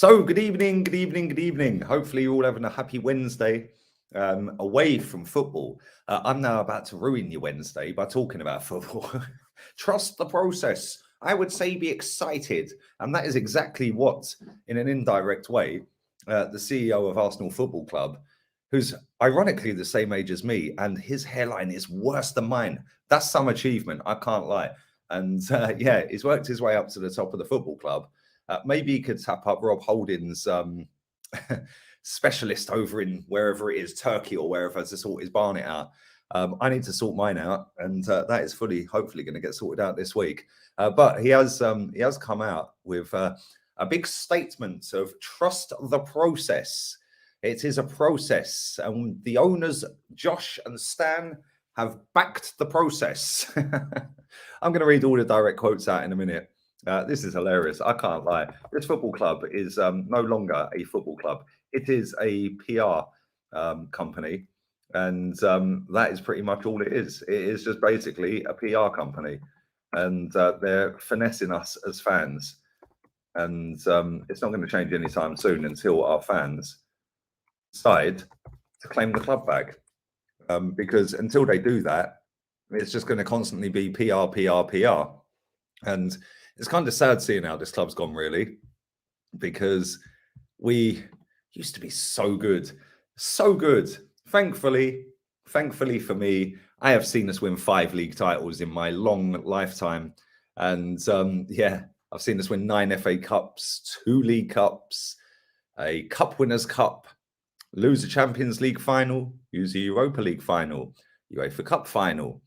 So, good evening, good evening, good evening. Hopefully, you're all having a happy Wednesday away from football. I'm now about to ruin your Wednesday by talking about football. Trust the process. I would say be excited. And that is exactly what, in an indirect way, the CEO of Arsenal Football Club, who's ironically the same age as me, and his hairline is worse than mine. That's some achievement, I can't lie. And yeah, he's worked his way up to the top of the football club. Maybe he could tap up Rob Holding's specialist over in wherever it is, Turkey or wherever, to sort his barnet out. I need to sort mine out, and that is hopefully going to get sorted out this week. But he has come out with a big statement of trust the process. It is a process, and the owners, Josh and Stan, have backed the process. I'm going to read all the direct quotes out in a minute. This is hilarious. I can't lie. This football club is no longer a football club. It is a PR company. And that is pretty much all it is. It is just basically a PR company. And they're finessing us as fans. And it's not going to change anytime soon until our fans decide to claim the club back. Because until they do that, it's just going to constantly be PR, PR, PR. And it's kind of sad seeing how this club's gone, really, because we used to be so good, so good. Thankfully for me, I have seen us win 5 league titles in my long lifetime. And yeah, I've seen us win 9 FA Cups, 2 League Cups, a Cup Winners' Cup, lose a Champions League final, use a Europa League final, UEFA Cup final,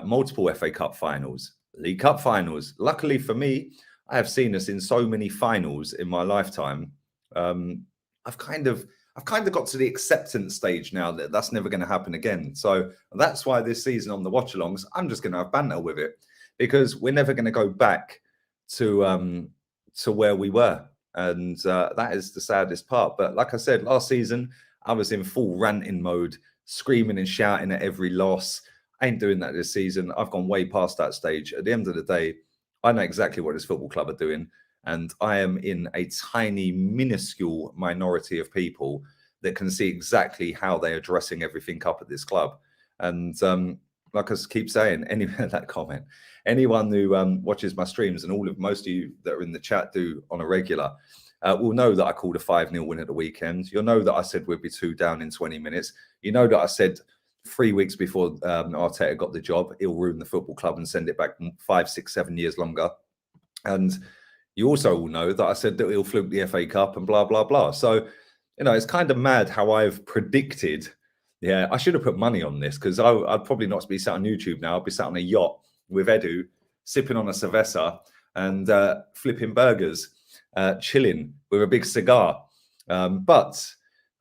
multiple FA Cup finals, League Cup finals. Luckily for me, I have seen us in so many finals in my lifetime. I've kind of got to the acceptance stage now that that's never going to happen again. So that's why this season on the watch-alongs, I'm just going to have banter with it, because we're never going to go back to where we were. And that is the saddest part. But like I said, last season, I was in full ranting mode, screaming and shouting at every loss. I ain't doing that this season. I've gone way past that stage. At the end of the day, I know exactly what this football club are doing. And I am in a tiny, minuscule minority of people that can see exactly how they are dressing everything up at this club. And like I keep saying, anyone who watches my streams, and most of you that are in the chat do on a regular, will know that I called a 5-0 win at the weekend. You'll know that I said we'd be 2 down in 20 minutes. You know that I said 3 weeks before Arteta got the job, he'll ruin the football club and send it back 5, 6, 7 years longer. And you also all know that I said that he'll fluke the FA Cup and blah, blah, blah. So, you know, it's kind of mad how I've predicted. Yeah, I should have put money on this, because I'd probably not be sat on YouTube now. I'd be sat on a yacht with Edu, sipping on a cerveza and flipping burgers, chilling with a big cigar. But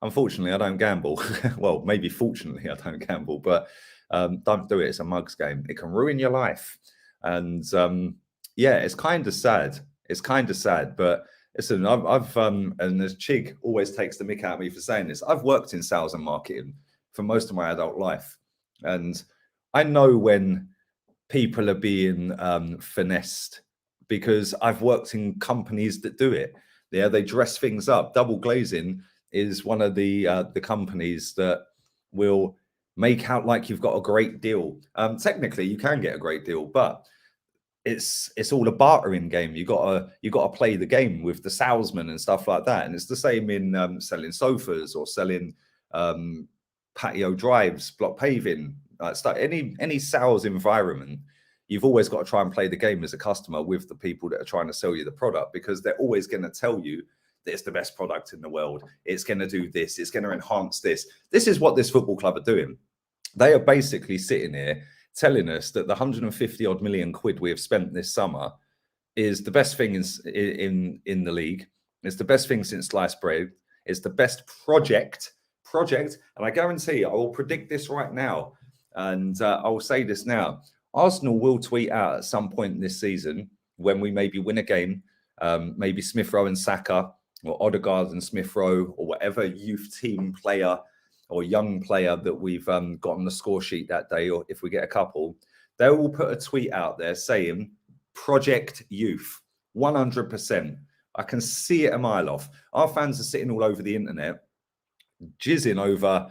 unfortunately, I don't gamble. Well, maybe fortunately, I don't gamble, but don't do it. It's a mugs game. It can ruin your life. And yeah, it's kind of sad. It's kind of sad. But listen, I've and as Chig always takes the mick out of me for saying this, I've worked in sales and marketing for most of my adult life. And I know when people are being finessed, because I've worked in companies that do it. Yeah, they dress things up. Double Glazing is one of the companies that will make out like you've got a great deal. Technically, you can get a great deal, but it's all a bartering game. You gotta play the game with the salesman and stuff like that. And it's the same in selling sofas or selling patio drives, block paving, any sales environment. You've always got to try and play the game as a customer with the people that are trying to sell you the product, because they're always going to tell you that it's the best product in the world. It's going to do this. It's going to enhance this. This is what this football club are doing. They are basically sitting here telling us that the 150 odd million quid we have spent this summer is the best thing in the league. It's the best thing since sliced bread. It's the best project. And I guarantee I will predict this right now. And I will say this now. Arsenal will tweet out at some point this season, when we maybe win a game, maybe Smith Rowe and Saka, or Odegaard and Smith Rowe, or whatever youth team player or young player that we've got on the score sheet that day, or if we get a couple, they will put a tweet out there saying Project Youth, 100%. I can see it a mile off. Our fans are sitting all over the internet, jizzing over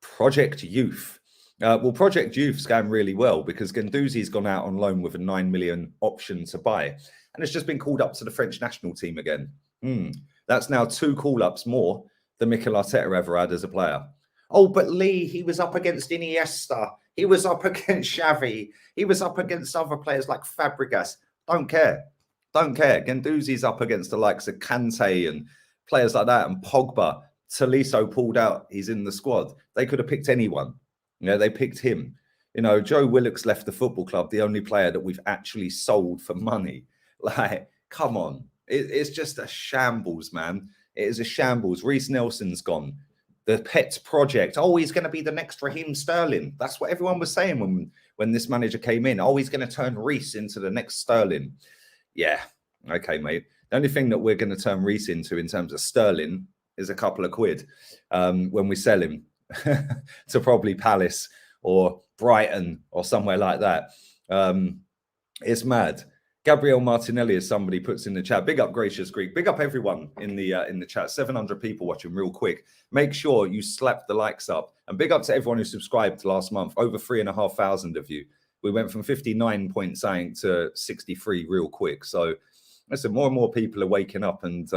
Project Youth. Well, Project Youth's going really well because Guendouzi's gone out on loan with a 9 million option to buy. And it's just been called up to the French national team again. That's now 2 call-ups more than Mikel Arteta ever had as a player. Oh, but Lee, he was up against Iniesta. He was up against Xavi. He was up against other players like Fabregas. Don't care. Don't care. Guendouzi's up against the likes of Kante and players like that, and Pogba. Tolisso pulled out. He's in the squad. They could have picked anyone. You know, they picked him. You know, Joe Willock's left the football club, the only player that we've actually sold for money. Like, come on. It's just a shambles, man. It is a shambles. Reece Nelson's gone. The Pets project. Oh, he's going to be the next Raheem Sterling. That's what everyone was saying when this manager came in. Oh, he's going to turn Reece into the next Sterling. Yeah. Okay, mate. The only thing that we're going to turn Reece into in terms of Sterling is a couple of quid when we sell him to probably Palace or Brighton or somewhere like that. It's mad. Gabriel Martinelli, as somebody puts in the chat, big up Gracious Greek, big up everyone in the chat. 700 people watching real quick. Make sure you slap the likes up, and big up to everyone who subscribed last month. Over 3,500 of you. We went from 59 point something to 63 real quick. So listen, more and more people are waking up, and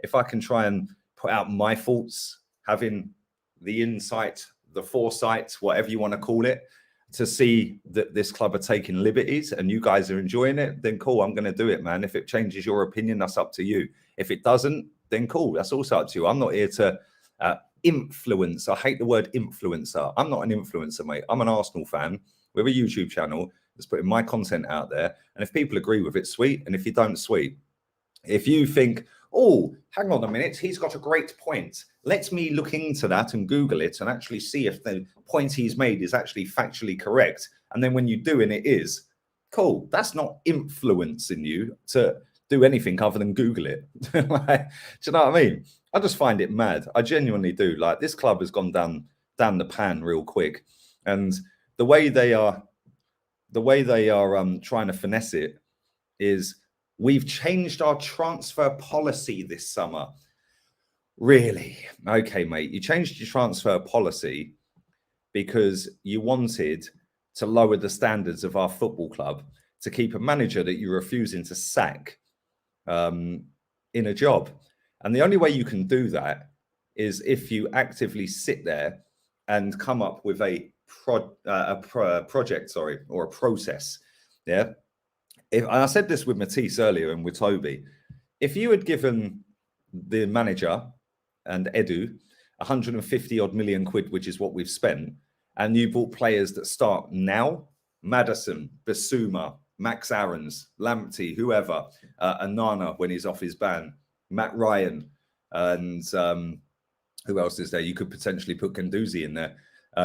if I can try and put out my thoughts, having the insight, the foresight, whatever you want to call it, to see that this club are taking liberties and you guys are enjoying it, then cool, I'm going to do it, man. If it changes your opinion, that's up to you. If it doesn't, then cool, that's also up to you. I'm not here to influence. I hate the word influencer. I'm not an influencer, mate. I'm an Arsenal fan with a YouTube channel that's putting my content out there. And if people agree with it, sweet. And if you don't, sweet. If you think, oh, hang on a minute, he's got a great point, let me look into that and Google it and actually see if the point he's made is actually factually correct. And then when you do and it is, cool. That's not influencing you to do anything other than Google it. Like, do you know what I mean? I just find it mad. I genuinely do. Like, this club has gone down the pan real quick. And the way they are trying to finesse it is, we've changed our transfer policy this summer. Really? Okay, mate. You changed your transfer policy because you wanted to lower the standards of our football club to keep a manager that you're refusing to sack in a job. And the only way you can do that is if you actively sit there and come up with a project, or a process. Yeah. I said this with Matisse earlier and with Toby. If you had given the manager and Edu 150 odd million quid, which is what we've spent, and you bought players that start now, Maddison, Basuma, Max Aarons, Lamptey, whoever, Anana when he's off his ban, Matt Ryan, and who else is there? You could potentially put Guendouzi in there.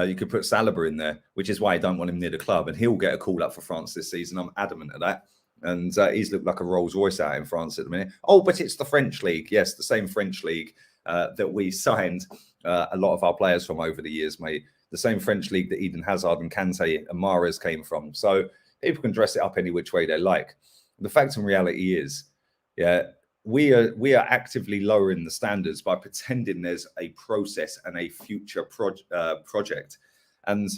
You could put Saliba in there, which is why I don't want him near the club. And he'll get a call up for France this season. I'm adamant of that. And he's looked like a Rolls Royce out in France at the minute. Oh, but it's the French league. Yes, the same French league that we signed a lot of our players from over the years, mate. The same French league that Eden Hazard and Kante and Mahrez came from. So people can dress it up any which way they like. The fact and reality is, yeah, we are actively lowering the standards by pretending there's a process and a future project, and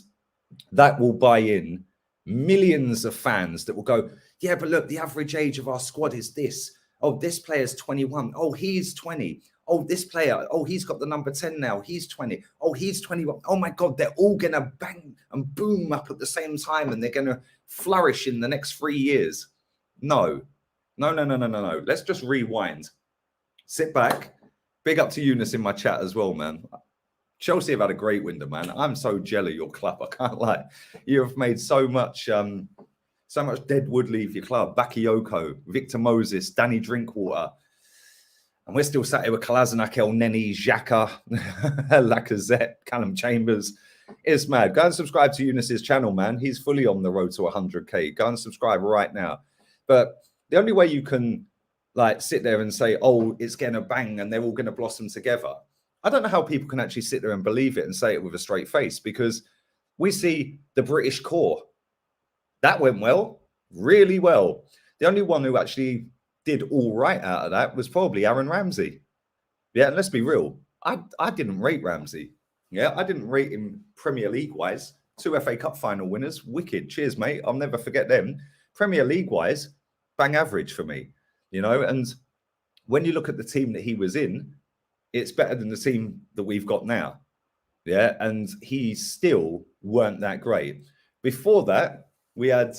that will buy in millions of fans that will go, yeah, but look, the average age of our squad is this. Oh, this player's 21. Oh, he's 20. Oh, this player. Oh, he's got the number 10 now. He's 20. Oh, he's 21. Oh my God, they're all gonna bang and boom up at the same time, and they're gonna flourish in the next 3 years. No. Let's just rewind. Sit back. Big up to Eunice in my chat as well, man. Chelsea have had a great window, man. I'm so jealous of your club. I can't lie. You have made so much dead wood leave your club. Bakayoko, Victor Moses, Danny Drinkwater. And we're still sat here with Kolasinac, El Neni, Xhaka, Lacazette, Callum Chambers. It's mad. Go and subscribe to Eunice's channel, man. He's fully on the road to 100K. Go and subscribe right now. But the only way you can sit there and say, oh, it's going to bang and they're all going to blossom together. I don't know how people can actually sit there and believe it and say it with a straight face, because we see the British core. That went well, really well. The only one who actually did all right out of that was probably Aaron Ramsey. Yeah, and let's be real. I didn't rate Ramsey. Yeah, I didn't rate him Premier League wise. 2 FA Cup final winners, wicked. Cheers, mate. I'll never forget them. Premier League wise, bang average for me. You know, and when you look at the team that he was in, it's better than the team that we've got now. Yeah, and he still weren't that great. Before that, we had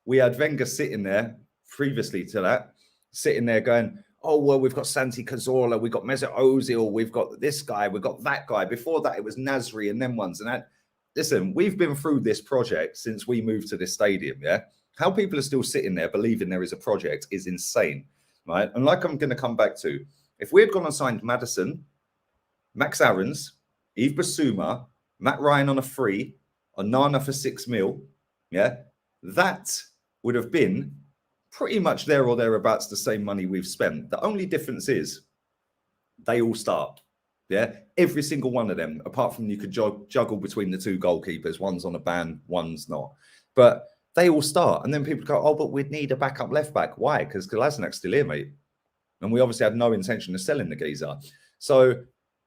Wenger sitting there previously to that, sitting there going, oh, well, we've got Santi Cazorla, we've got Mesut Ozil, we've got this guy, we've got that guy. Before that, it was Nasri and them ones. And that, listen, we've been through this project since we moved to this stadium, yeah? How people are still sitting there believing there is a project is insane, right? And like I'm going to come back to, if we had gone and signed Maddison, Max Aarons, Yves Bissouma, Matt Ryan on a free, Onana for 6 mil, yeah, that would have been pretty much there or thereabouts the same money we've spent. The only difference is they all start. Yeah, every single one of them, apart from you could juggle between the 2 goalkeepers. One's on a ban, one's not. But they all start. And then people go, oh, but we'd need a backup left back. Why? Because Kolasinac still here, mate. And we obviously had no intention of selling the geezer. So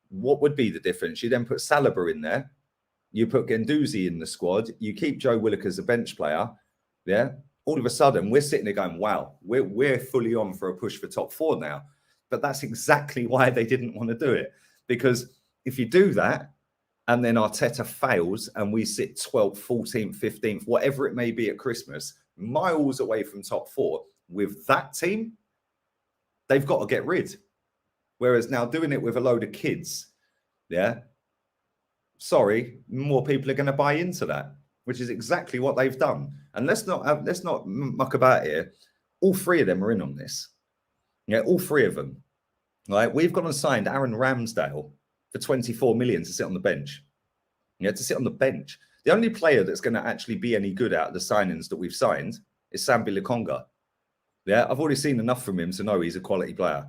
what would be the difference? You then put Saliba in there. You put Guendouzi in the squad. You keep Joe Willock as a bench player. Yeah. All of a sudden, we're sitting there going, wow, we're fully on for a push for top 4 now. But that's exactly why they didn't want to do it. Because if you do that, and then Arteta fails, and we sit 12th, 14th, 15th, whatever it may be at Christmas, miles away from top 4, with that team, they've got to get rid. Whereas now doing it with a load of kids, yeah, sorry, more people are going to buy into that, which is exactly what they've done. And let's not muck about here. All 3 of them are in on this. Yeah, all 3 of them. Right, we've gone and signed Aaron Ramsdale for 24 million to sit on the bench. Yeah, to sit on the bench. The only player that's going to actually be any good out of the signings that we've signed is Sambi Lokonga. Yeah, I've already seen enough from him to know he's a quality player.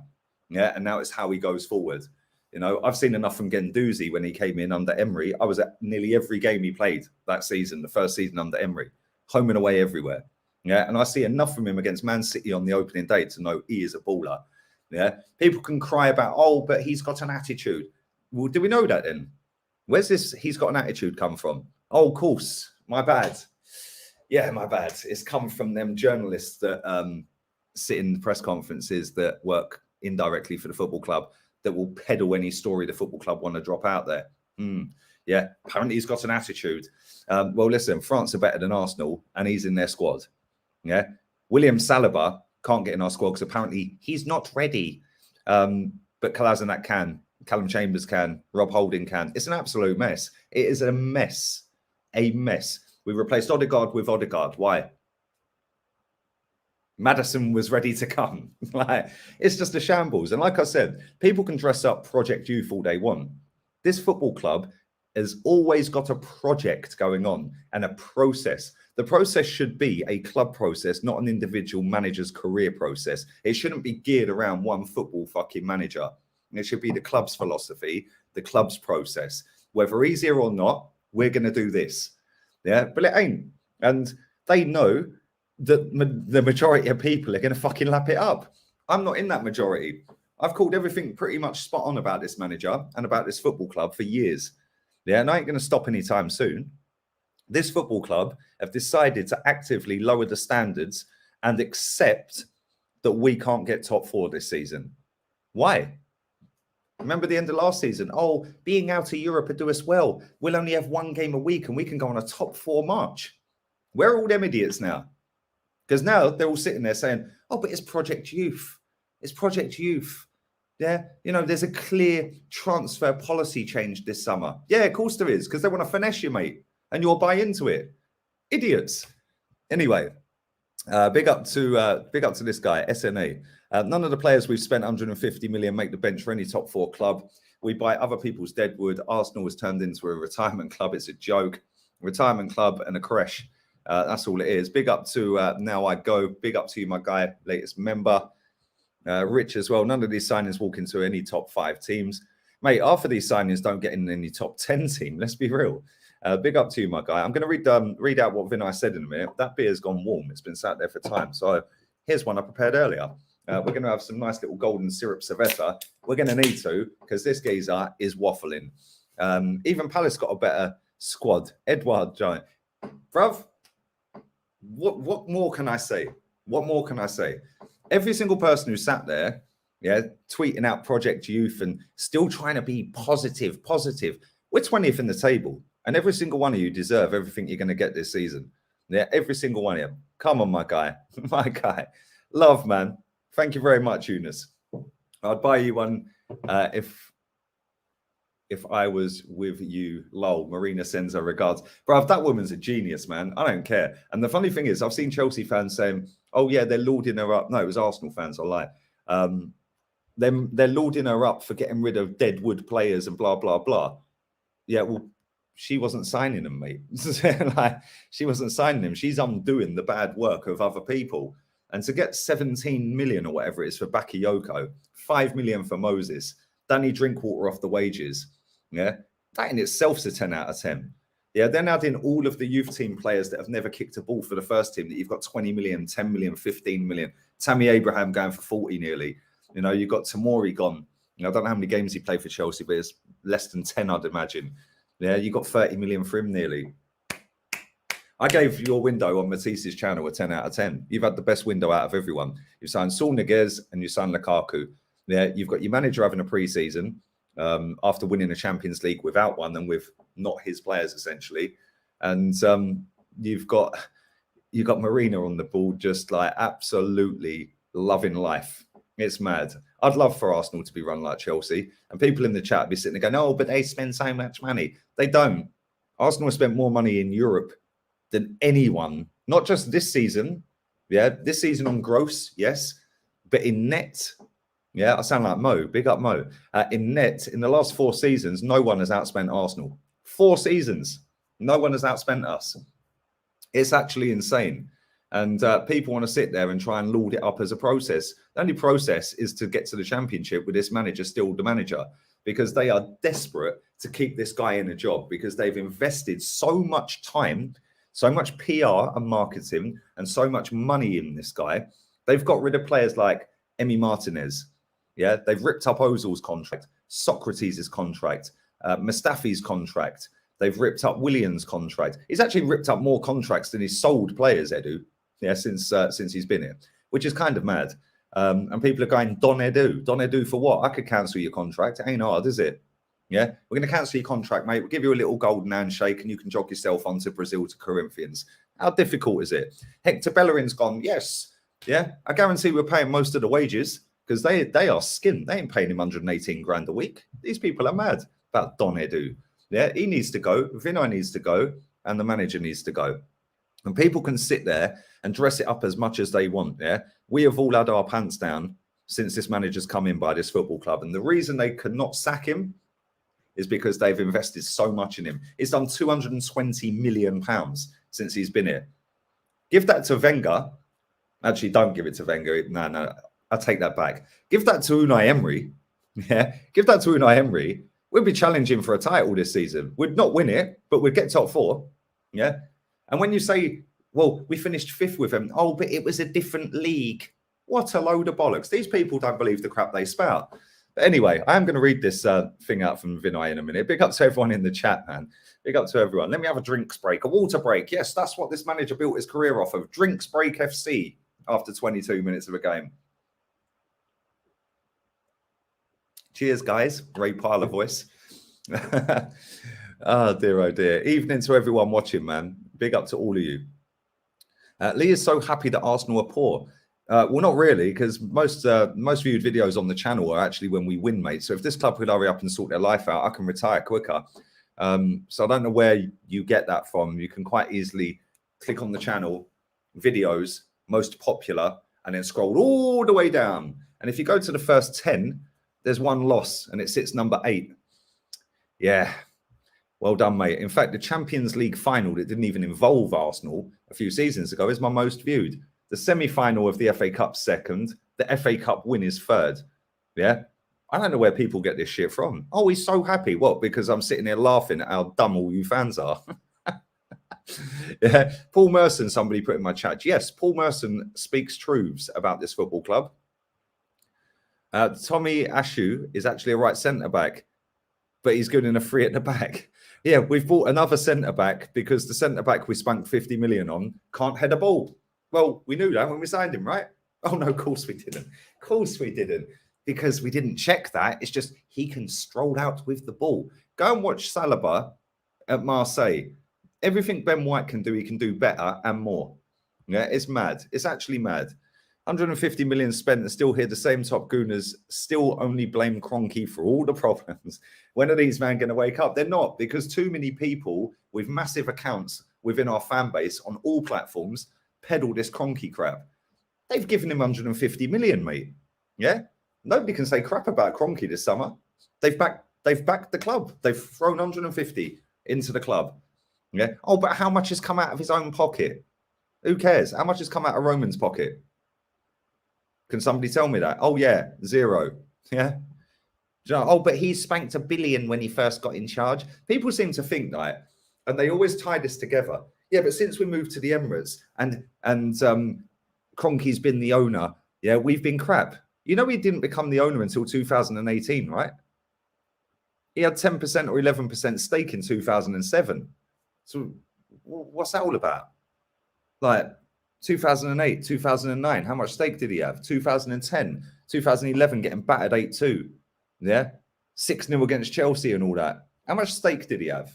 Yeah, and now it's how he goes forward. You know, I've seen enough from Guendouzi when he came in under Emery. I was at nearly every game he played that season, the first season under Emery, home and away everywhere. Yeah, and I see enough from him against Man City on the opening day to know he is a baller. Yeah, people can cry about, oh, but he's got an attitude. Well, do we know that then? Where's this he's got an attitude come from? Oh, of course, my bad. Yeah, my bad. It's come from them journalists that sit in the press conferences that work indirectly for the football club that will peddle any story the football club want to drop out there. Yeah, apparently he's got an attitude. Well, listen, France are better than Arsenal, and he's in their squad. Yeah, William Saliba can't get in our squad because apparently he's not ready. But Kolasinac can, Callum Chambers can, Rob Holding can. It's an absolute mess. It is a mess. A mess. We replaced Odegaard with Odegaard. Why? Maddison was ready to come. Like, it's just a shambles. And like I said, people can dress up Project Youth all they want. This football club has always got a project going on and a process. The process should be a club process, not an individual manager's career process. It shouldn't be geared around one football fucking manager. It should be the club's philosophy, the club's process. Whether easier or not, we're going to do this. Yeah, but it ain't. And they know that the majority of people are going to fucking lap it up. I'm not in that majority. I've called everything pretty much spot on about this manager and about this football club for years. Yeah, and I ain't going to stop anytime soon. This football club have decided to actively lower the standards and accept that we can't get top 4 this season. Why? Remember the end of last season? Oh, being out of Europe would do us well. We'll only have 1 game a week and we can go on a top 4 march. Where are all them idiots now? Because now they're all sitting there saying, oh, but it's Project Youth. It's Project Youth. Yeah, you know, there's a clear transfer policy change this summer. Yeah, of course there is, because they want to finesse you, mate, and you'll buy into it. Idiots. Anyway, big up to this guy, SNA. None of the players we've spent 150 million make the bench for any top 4 club. We buy other people's deadwood. Arsenal was turned into a retirement club. It's a joke. Retirement club and a creche. That's all it is. Big up to Now I Go. Big up to you, my guy, latest member. Rich as well. None of these signings walk into any top 5 teams. Mate, half of these signings don't get in any top 10 team. Let's be real. Big up to you, my guy. I'm going to read out what Vinai said in a minute. That beer's gone warm. It's been sat there for time. So here's one I prepared earlier. we're going to have some nice little golden syrup cerveza. We're going to need to, because this geezer is waffling. Even Palace got a better squad. Edouard Giant. Bruv, what more can I say? What more can I say? Every single person who sat there, yeah, tweeting out Project Youth and still trying to be positive. We're 20th in the table, and every single one of you deserve everything you're going to get this season. Yeah, every single one of you. Come on, my guy. My guy. Love, man. Thank you very much, Eunice. I'd buy you one if I was with you. Lol. Marina sends her regards. Bruv, that woman's a genius, man. I don't care. And the funny thing is, I've seen Chelsea fans saying, oh, yeah, they're lauding her up. No, it was Arsenal fans, I lie. They're lauding her up for getting rid of dead wood players and blah, blah, blah. Yeah, well, she wasn't signing them, mate. Like, she wasn't signing them. She's undoing the bad work of other people. And to get 17 million or whatever it is for Bakayoko, 5 million for Moses, Danny Drinkwater off the wages, yeah, that in itself is a 10 out of 10. Yeah, then adding all of the youth team players that have never kicked a ball for the first team, that you've got 20 million, 10 million, 15 million. Tammy Abraham going for 40 nearly. You know, you've got Tomori gone. You know, I don't know how many games he played for Chelsea, but it's less than 10, I'd imagine. Yeah, you got 30 million for him nearly. I gave your window on Matisse's channel a 10 out of 10. You've had the best window out of everyone. You've signed Saul Niguez and you signed Lukaku. Yeah, you've got your manager having a pre-season after winning a Champions League without one and with not his players, essentially. And you've got Marina on the ball, just like absolutely loving life. It's mad. I'd love for Arsenal to be run like Chelsea. And people in the chat be sitting there going, oh, but they spend so much money. They don't. Arsenal have spent more money in Europe than anyone, not just this season. Yeah, this season on gross, yes. But in net, yeah, I sound like Mo. Big up Mo. In net, in the last 4 seasons, no one has outspent Arsenal. 4 seasons. No one has outspent us. It's actually insane. And people want to sit there and try and laud it up as a process. The only process is to get to the Championship with this manager still the manager, because they are desperate to keep this guy in a job, because they've invested so much time, so much PR and marketing, and so much money in this guy. They've got rid of players like Emi Martinez. Yeah, they've ripped up Ozil's contract, Socrates' contract, Mustafi's contract. They've ripped up Williams' contract. He's actually ripped up more contracts than he's sold players, Edu. Yeah, since he's been here, which is kind of mad. And people are going, Don Edu for what? I could cancel your contract. It ain't hard, is it? Yeah, we're going to cancel your contract, mate. We'll give you a little golden handshake and you can jog yourself on to Brazil to Corinthians. How difficult is it? Hector Bellerin's gone, yes. Yeah, I guarantee we're paying most of the wages, because they are skint. They ain't paying him 118 grand a week. These people are mad about Don Edu. Yeah, he needs to go. Vinai needs to go. And the manager needs to go. And people can sit there and dress it up as much as they want. Yeah, we have all had our pants down since this manager's come in by this football club. And the reason they could not sack him is because they've invested so much in him. He's done £220 million since he's been here. Give that to Wenger. Actually, don't give it to Wenger. No, I take that back. Give that to Unai Emery. Yeah, give that to Unai Emery. We'd be challenging for a title this season. We'd not win it, but we'd get top 4. Yeah. And when you say, well, we finished 5th with them. Oh, but it was a different league. What a load of bollocks. These people don't believe the crap they spout. But anyway, I am going to read this thing out from Vinai in a minute. Big up to everyone in the chat, man. Big up to everyone. Let me have a drinks break, a water break. Yes, that's what this manager built his career off of. Drinks break FC after 22 minutes of a game. Cheers, guys. Great pile of voice. Oh, dear, oh, dear. Evening to everyone watching, man. Big up to all of you. Lee is so happy that Arsenal are poor. Well, not really, because most viewed videos on the channel are actually when we win, mate. So if this club could hurry up and sort their life out, I can retire quicker. So I don't know where you get that from. You can quite easily click on the channel, videos, most popular, and then scroll all the way down. And if you go to the first 10, there's one loss, and it sits number 8. Yeah. Well done, mate. In fact, the Champions League final that didn't even involve Arsenal a few seasons ago is my most viewed. The semi-final of the FA Cup second, the FA Cup win is third. Yeah. I don't know where people get this shit from. Oh, he's so happy. What? Because I'm sitting here laughing at how dumb all you fans are. Yeah. Paul Merson, somebody put in my chat. Yes, Paul Merson speaks truths about this football club. Tommy Ashu is actually a right centre-back, but he's good in a free at the back. Yeah, we've bought another centre-back because the centre-back we spunk 50 million on can't head a ball. Well, we knew that when we signed him, right? Oh, no, of course we didn't. Of course we didn't, because we didn't check that. It's just he can stroll out with the ball. Go and watch Saliba at Marseille. Everything Ben White can do, he can do better and more. Yeah, it's mad. It's actually mad. 150 million spent and still hear the same top gooners still only blame Kroenke for all the problems. When are these men going to wake up? They're not, because too many people with massive accounts within our fan base on all platforms peddle this Kroenke crap. They've given him 150 million, mate. Yeah? Nobody can say crap about Kroenke this summer. They've backed the club. They've thrown 150 into the club. Yeah. Oh, but how much has come out of his own pocket? Who cares? How much has come out of Roman's pocket? Can somebody tell me that? Oh, yeah, 0. Yeah. You know, oh, but he spanked $1 billion when he first got in charge. People seem to think that, and they always tie this together. Yeah, but since we moved to the Emirates and Kroenke's been the owner, yeah, we've been crap. You know, he didn't become the owner until 2018, right? He had 10% or 11% stake in 2007. So what's that all about? Like 2008, 2009, how much stake did he have? 2010, 2011, getting battered 8-2. Yeah. 6-0 against Chelsea and all that. How much stake did he have?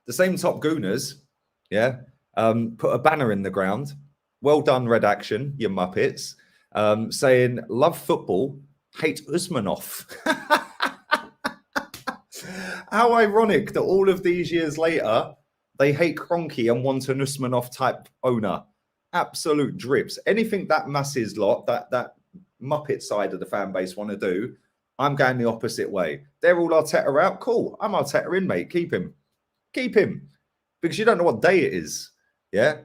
The same top gooners, yeah, put a banner in the ground. Well done, Redaction, you muppets. Saying, love football, hate Usmanov. How ironic that all of these years later, they hate Kroenke and want an Usmanov type owner. Absolute drips. Anything that masses lot, that Muppet side of the fan base want to do, I'm going the opposite way. They're all Arteta out. Cool. I'm Arteta in, mate. Keep him. Keep him. Because you don't know what day it is. Yeah?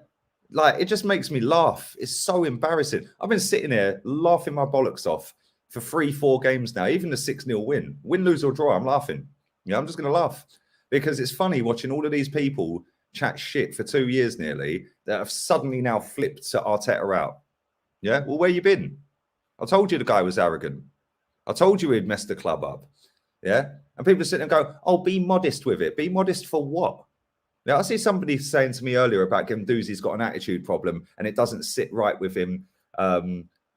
Like, it just makes me laugh. It's so embarrassing. I've been sitting here laughing my bollocks off for 3-4 games now. Even the 6-0 win. Win, lose or draw, I'm laughing. Yeah, I'm just going to laugh. Because it's funny watching all of these people chat shit for 2 years nearly that have suddenly now flipped to Arteta out. Yeah? Well, where you been? I told you the guy was arrogant. I told you he'd messed the club up. Yeah? And people are sitting and go, oh, be modest with it. Be modest for what? Now, I see somebody saying to me earlier about Guendouzi's got an attitude problem and it doesn't sit right with him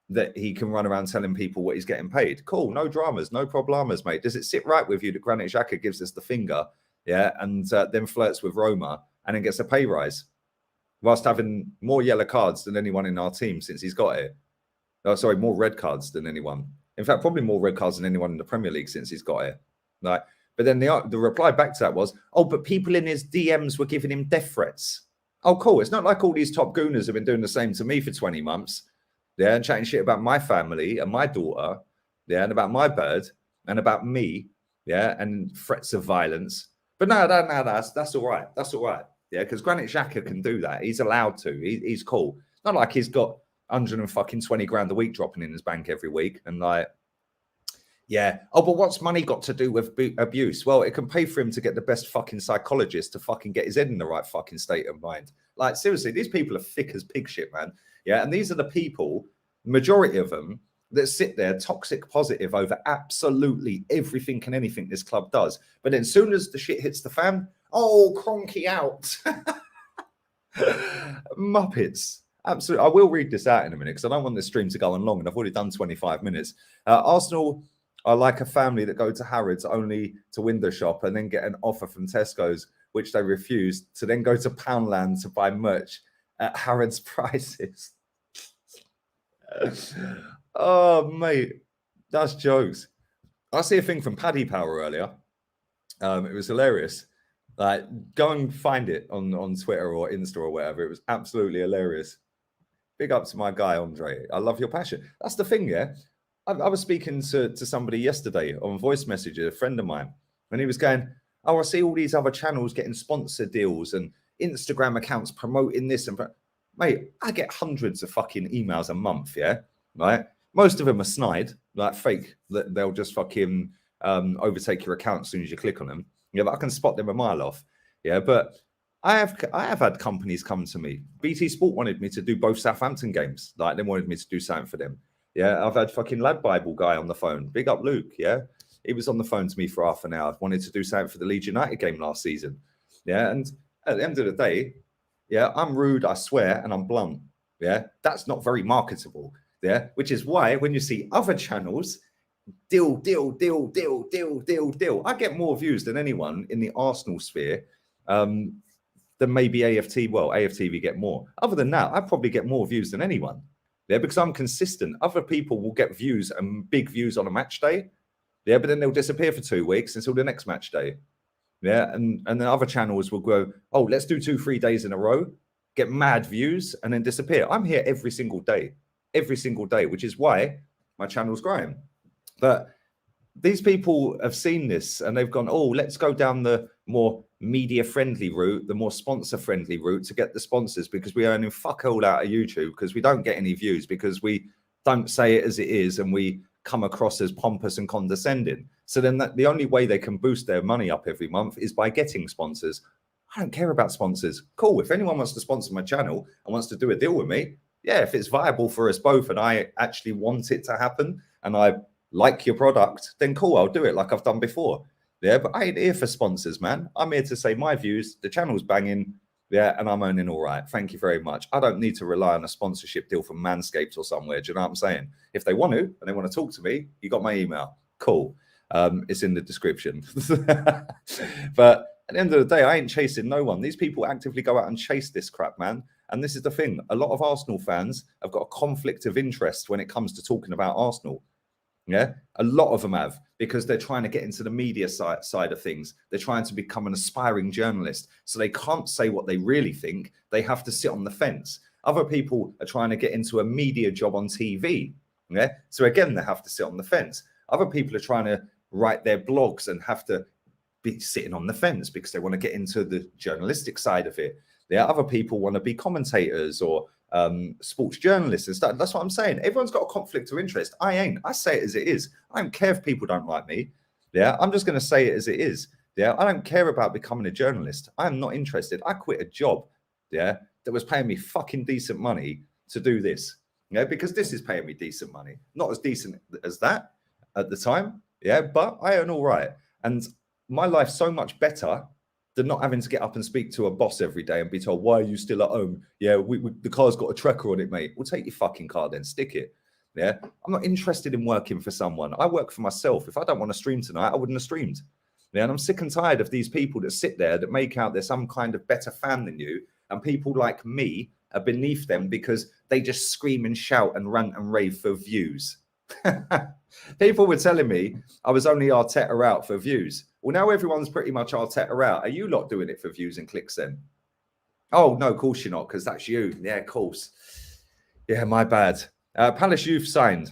that he can run around telling people what he's getting paid. Cool, no dramas, no problemas, mate. Does it sit right with you that Granit Xhaka gives us the finger, yeah, and then flirts with Roma and then gets a pay rise whilst having more yellow cards than anyone in our team since he's got it? Oh, sorry, more red cards than anyone. In fact, probably more red cards than anyone in the Premier League since he's got it. Like, but then the reply back to that was, oh, but people in his DMs were giving him death threats. Oh, cool. It's not like all these top gooners have been doing the same to me for 20 months. Yeah, and chatting shit about my family and my daughter. Yeah, and about my bird and about me. Yeah, and threats of violence. But no, that's all right. That's all right. Yeah, because Granit Xhaka can do that. He's allowed to. He's cool. Not like he's got 120 grand a week dropping in his bank every week. And like, yeah. Oh, but what's money got to do with abuse? Well, it can pay for him to get the best fucking psychologist to fucking get his head in the right fucking state of mind. Like, seriously, these people are thick as pig shit, man. Yeah. And these are the people, majority of them, that sit there toxic positive over absolutely everything and anything this club does. But then as soon as the shit hits the fan, oh, Kroenke out. Muppets. Absolutely. I will read this out in a minute because I don't want this stream to go on long and I've already done 25 minutes. Arsenal are like a family that go to Harrods only to window shop and then get an offer from Tesco's, which they refuse, to then go to Poundland to buy merch at Harrods prices. Oh, mate, that's jokes. I see a thing from Paddy Power earlier. It was hilarious. Like, go and find it on Twitter or Insta or whatever. It was absolutely hilarious. Big up to my guy, Andre. I love your passion. That's the thing, yeah? I was speaking to somebody yesterday on voice message, a friend of mine, and he was going, oh, I see all these other channels getting sponsor deals and Instagram accounts promoting this. And mate, I get hundreds of fucking emails a month, yeah? Right? Most of them are snide, like fake, that they'll just fucking overtake your account as soon as you click on them. Yeah, but I can spot them a mile off. Yeah, but I have had companies come to me. BT Sport wanted me to do both Southampton games. Like, they wanted me to do something for them. Yeah, I've had fucking Lad Bible guy on the phone. Big up Luke, yeah? He was on the phone to me for half an hour. Wanted to do something for the Leeds United game last season. Yeah, and at the end of the day, yeah, I'm rude, I swear, and I'm blunt. Yeah, that's not very marketable. Yeah, which is why when you see other channels, deal. I get more views than anyone in the Arsenal sphere than maybe AFT. Well, AFTV get more. Other than that, I probably get more views than anyone. Yeah, because I'm consistent. Other people will get views and big views on a match day. Yeah, but then they'll disappear for 2 weeks until the next match day. Yeah, and then other channels will go, oh, let's do 2-3 days in a row, get mad views, and then disappear. I'm here every single day, which is why my channel's growing. But these people have seen this and they've gone, oh, let's go down the more media-friendly route, the more sponsor-friendly route to get the sponsors, because we're earning fuck all out of YouTube because we don't get any views, because we don't say it as it is and we come across as pompous and condescending. So then the only way they can boost their money up every month is by getting sponsors. I don't care about sponsors. Cool. If anyone wants to sponsor my channel and wants to do a deal with me, yeah, if it's viable for us both and I actually want it to happen and I like your product, then cool, I'll do it like I've done before. Yeah, but I ain't here for sponsors, man. I'm here to say my views, the channel's banging, yeah, and I'm earning all right. Thank you very much. I don't need to rely on a sponsorship deal from Manscaped or somewhere. Do you know what I'm saying? If they want to and they want to talk to me, you got my email. Cool. It's in the description. But at the end of the day, I ain't chasing no one. These people actively go out and chase this crap, man. And this is the thing. A lot of Arsenal fans have got a conflict of interest when it comes to talking about Arsenal. Yeah, a lot of them have, because they're trying to get into the media side of things. They're trying to become an aspiring journalist. So they can't say what they really think. They have to sit on the fence. Other people are trying to get into a media job on TV. Yeah, so again, they have to sit on the fence. Other people are trying to write their blogs and have to be sitting on the fence because they want to get into the journalistic side of it. Yeah, other people want to be commentators or sports journalists and stuff. That's what I'm saying. Everyone's got a conflict of interest. I ain't. I say it as it is. I don't care if people don't like me. Yeah, I'm just going to say it as it is. Yeah, I don't care about becoming a journalist. I'm not interested. I quit a job, yeah, that was paying me fucking decent money to do this. Yeah, because this is paying me decent money. Not as decent as that at the time. Yeah, but I earn all right. And my life's so much better than not having to get up and speak to a boss every day and be told, why are you still at home? Yeah, the car's got a tracker on it, mate. We'll take your fucking car then, stick it. Yeah, I'm not interested in working for someone. I work for myself. If I don't want to stream tonight, I wouldn't have streamed. Yeah, and I'm sick and tired of these people that sit there that make out they're some kind of better fan than you, and people like me are beneath them because they just scream and shout and rant and rave for views. People were telling me I was only Arteta out for views. Well, now everyone's pretty much Arteta out. Are you lot doing it for views and clicks then? Oh, no, of course you're not, because that's you. Yeah, of course. Yeah, my bad. Palace Youth signed.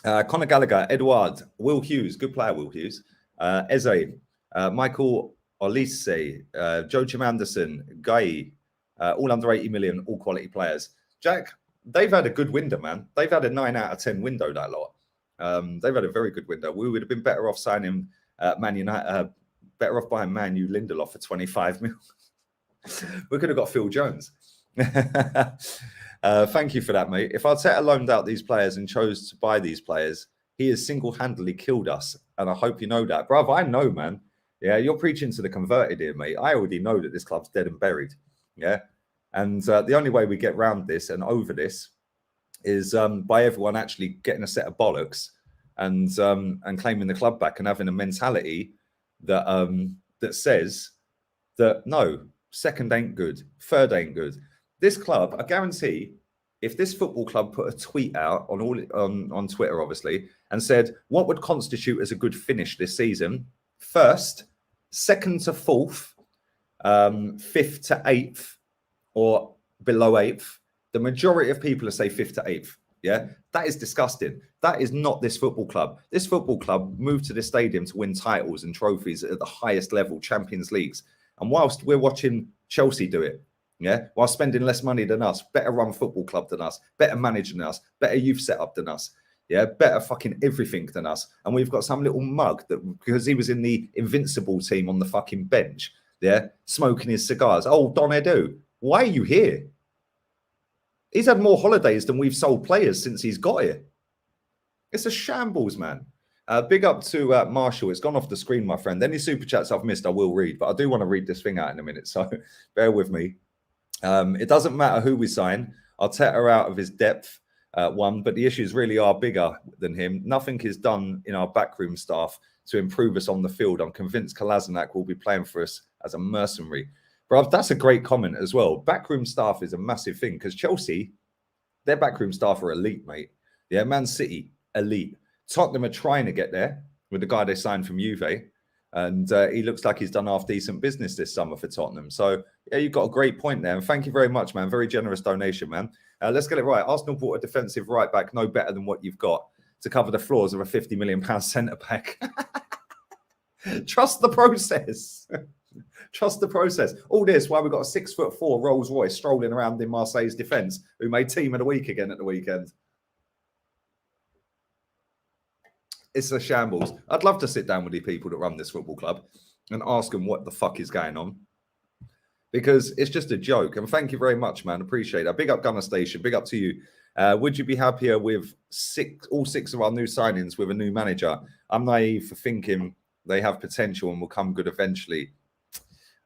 Conor Gallagher, Edouard, Will Hughes, good player, Will Hughes. Eze, Michael Olise, Joachim Anderson, Guy, all under 80 million, all quality players. Jack, they've had a good window, man. They've had a 9 out of 10 window, that lot. They've had a very good window. We would have been better off signing Man United, better off buying Man U Lindelof for 25 mil. We could have got Phil Jones. Thank you for that, mate. If Arteta loaned out these players and chose to buy these players, he has single-handedly killed us. And I hope you know that. Bruv, I know, man. Yeah, you're preaching to the converted here, mate. I already know that this club's dead and buried. Yeah. And the only way we get round this and over this is by everyone actually getting a set of bollocks and claiming the club back and having a mentality that that says that no, second ain't good, third ain't good. This club, I guarantee, if this football club put a tweet out on Twitter, obviously, and said what would constitute as a good finish this season: first, second to fourth, fifth to eighth, or below eighth, the majority of people will say fifth to eighth. Yeah, that is disgusting. That is not this football club. This football club moved to this stadium to win titles and trophies at the highest level, Champions Leagues. And whilst we're watching Chelsea do it, yeah, while spending less money than us, better run football club than us, better managed than us, better youth setup than us, yeah, better fucking everything than us. And we've got some little mug that, because he was in the Invincible team on the fucking bench, yeah, smoking his cigars. Oh, Don Edu, why are you here? He's had more holidays than we've sold players since he's got here. It's a shambles, man. Big up to Marshall. It's gone off the screen, my friend. Any super chats I've missed, I will read, but I do want to read this thing out in a minute, so bear with me. It doesn't matter who we sign. Arteta out of his depth, one, but the issues really are bigger than him. Nothing is done in our backroom staff to improve us on the field. I'm convinced Kolasinac will be playing for us as a mercenary. But that's a great comment as well. Backroom staff is a massive thing because Chelsea, their backroom staff are elite, mate. Yeah, Man City, elite. Tottenham are trying to get there with the guy they signed from Juve. And he looks like he's done half decent business this summer for Tottenham. So, yeah, you've got a great point there. And thank you very much, man. Very generous donation, man. Let's get it right. Arsenal bought a defensive right back, no better than what you've got, to cover the flaws of a £50 million centre back. Trust the process. Trust the process. All this while we've got a 6'4" Rolls Royce strolling around in Marseille's defence, who made team of the week again at the weekend. It's a shambles. I'd love to sit down with the people that run this football club and ask them what the fuck is going on, because it's just a joke. And thank you very much, man. Appreciate it. Big up Gunner Station. Big up to you. Would you be happier with all six of our new signings with a new manager? I'm naive for thinking they have potential and will come good eventually.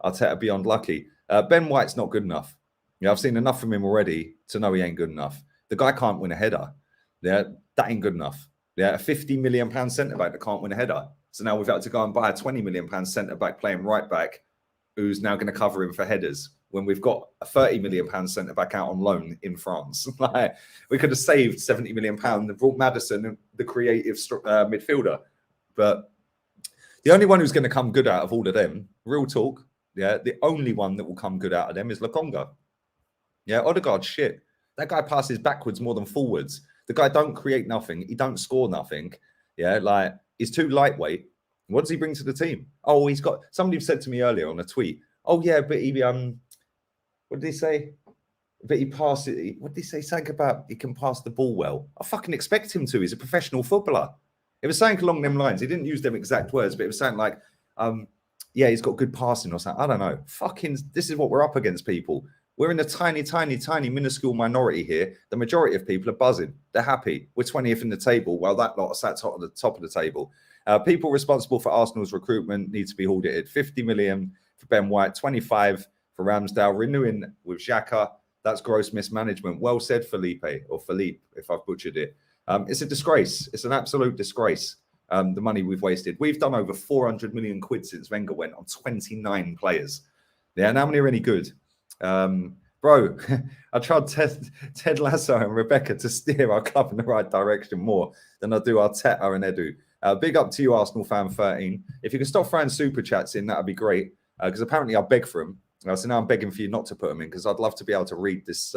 Arteta beyond lucky. Ben White's not good enough. Yeah, I've seen enough from him already to know he ain't good enough. The guy can't win a header. Yeah, that ain't good enough. Yeah, a £50 million centre-back that can't win a header. So now we've had to go and buy a £20 million centre-back playing right-back who's now going to cover him for headers when we've got a £30 million centre-back out on loan in France. Like, we could have saved £70 million and brought Maddison, the creative midfielder. But the only one who's going to come good out of all of them, real talk, yeah, the only one that will come good out of them is Lokonga. Yeah, Odegaard, shit. That guy passes backwards more than forwards. The guy don't create nothing. He don't score nothing. Yeah, like, he's too lightweight. What does he bring to the team? Oh, he's got... Somebody said to me earlier on a tweet, oh, yeah, but he... what did he say? But he passes... What did he say? Something about he can pass the ball well. I fucking expect him to. He's a professional footballer. It was something along them lines. He didn't use them exact words, but it was something like, yeah, he's got good passing or something. I don't know. Fucking... This is what we're up against, people. We're in a tiny, tiny, tiny, minuscule minority here. The majority of people are buzzing. They're happy. We're 20th in the table, while that lot are sat at the top of the table. People responsible for Arsenal's recruitment need to be audited. 50 million for Ben White, 25 for Ramsdale, renewing with Xhaka. That's gross mismanagement. Well said, Felipe, or Philippe, if I've butchered it. It's a disgrace. It's an absolute disgrace, the money we've wasted. We've done over 400 million quid since Wenger went on 29 players. Yeah, and how many are any good? Bro, I tried Ted Lasso and Rebecca to steer our club in the right direction more than I do Arteta and Edu. Big up to you, Arsenal fan 13. If you can stop throwing super chats in, that'd be great. Because apparently I beg for them. So now I'm begging for you not to put them in, because I'd love to be able to read this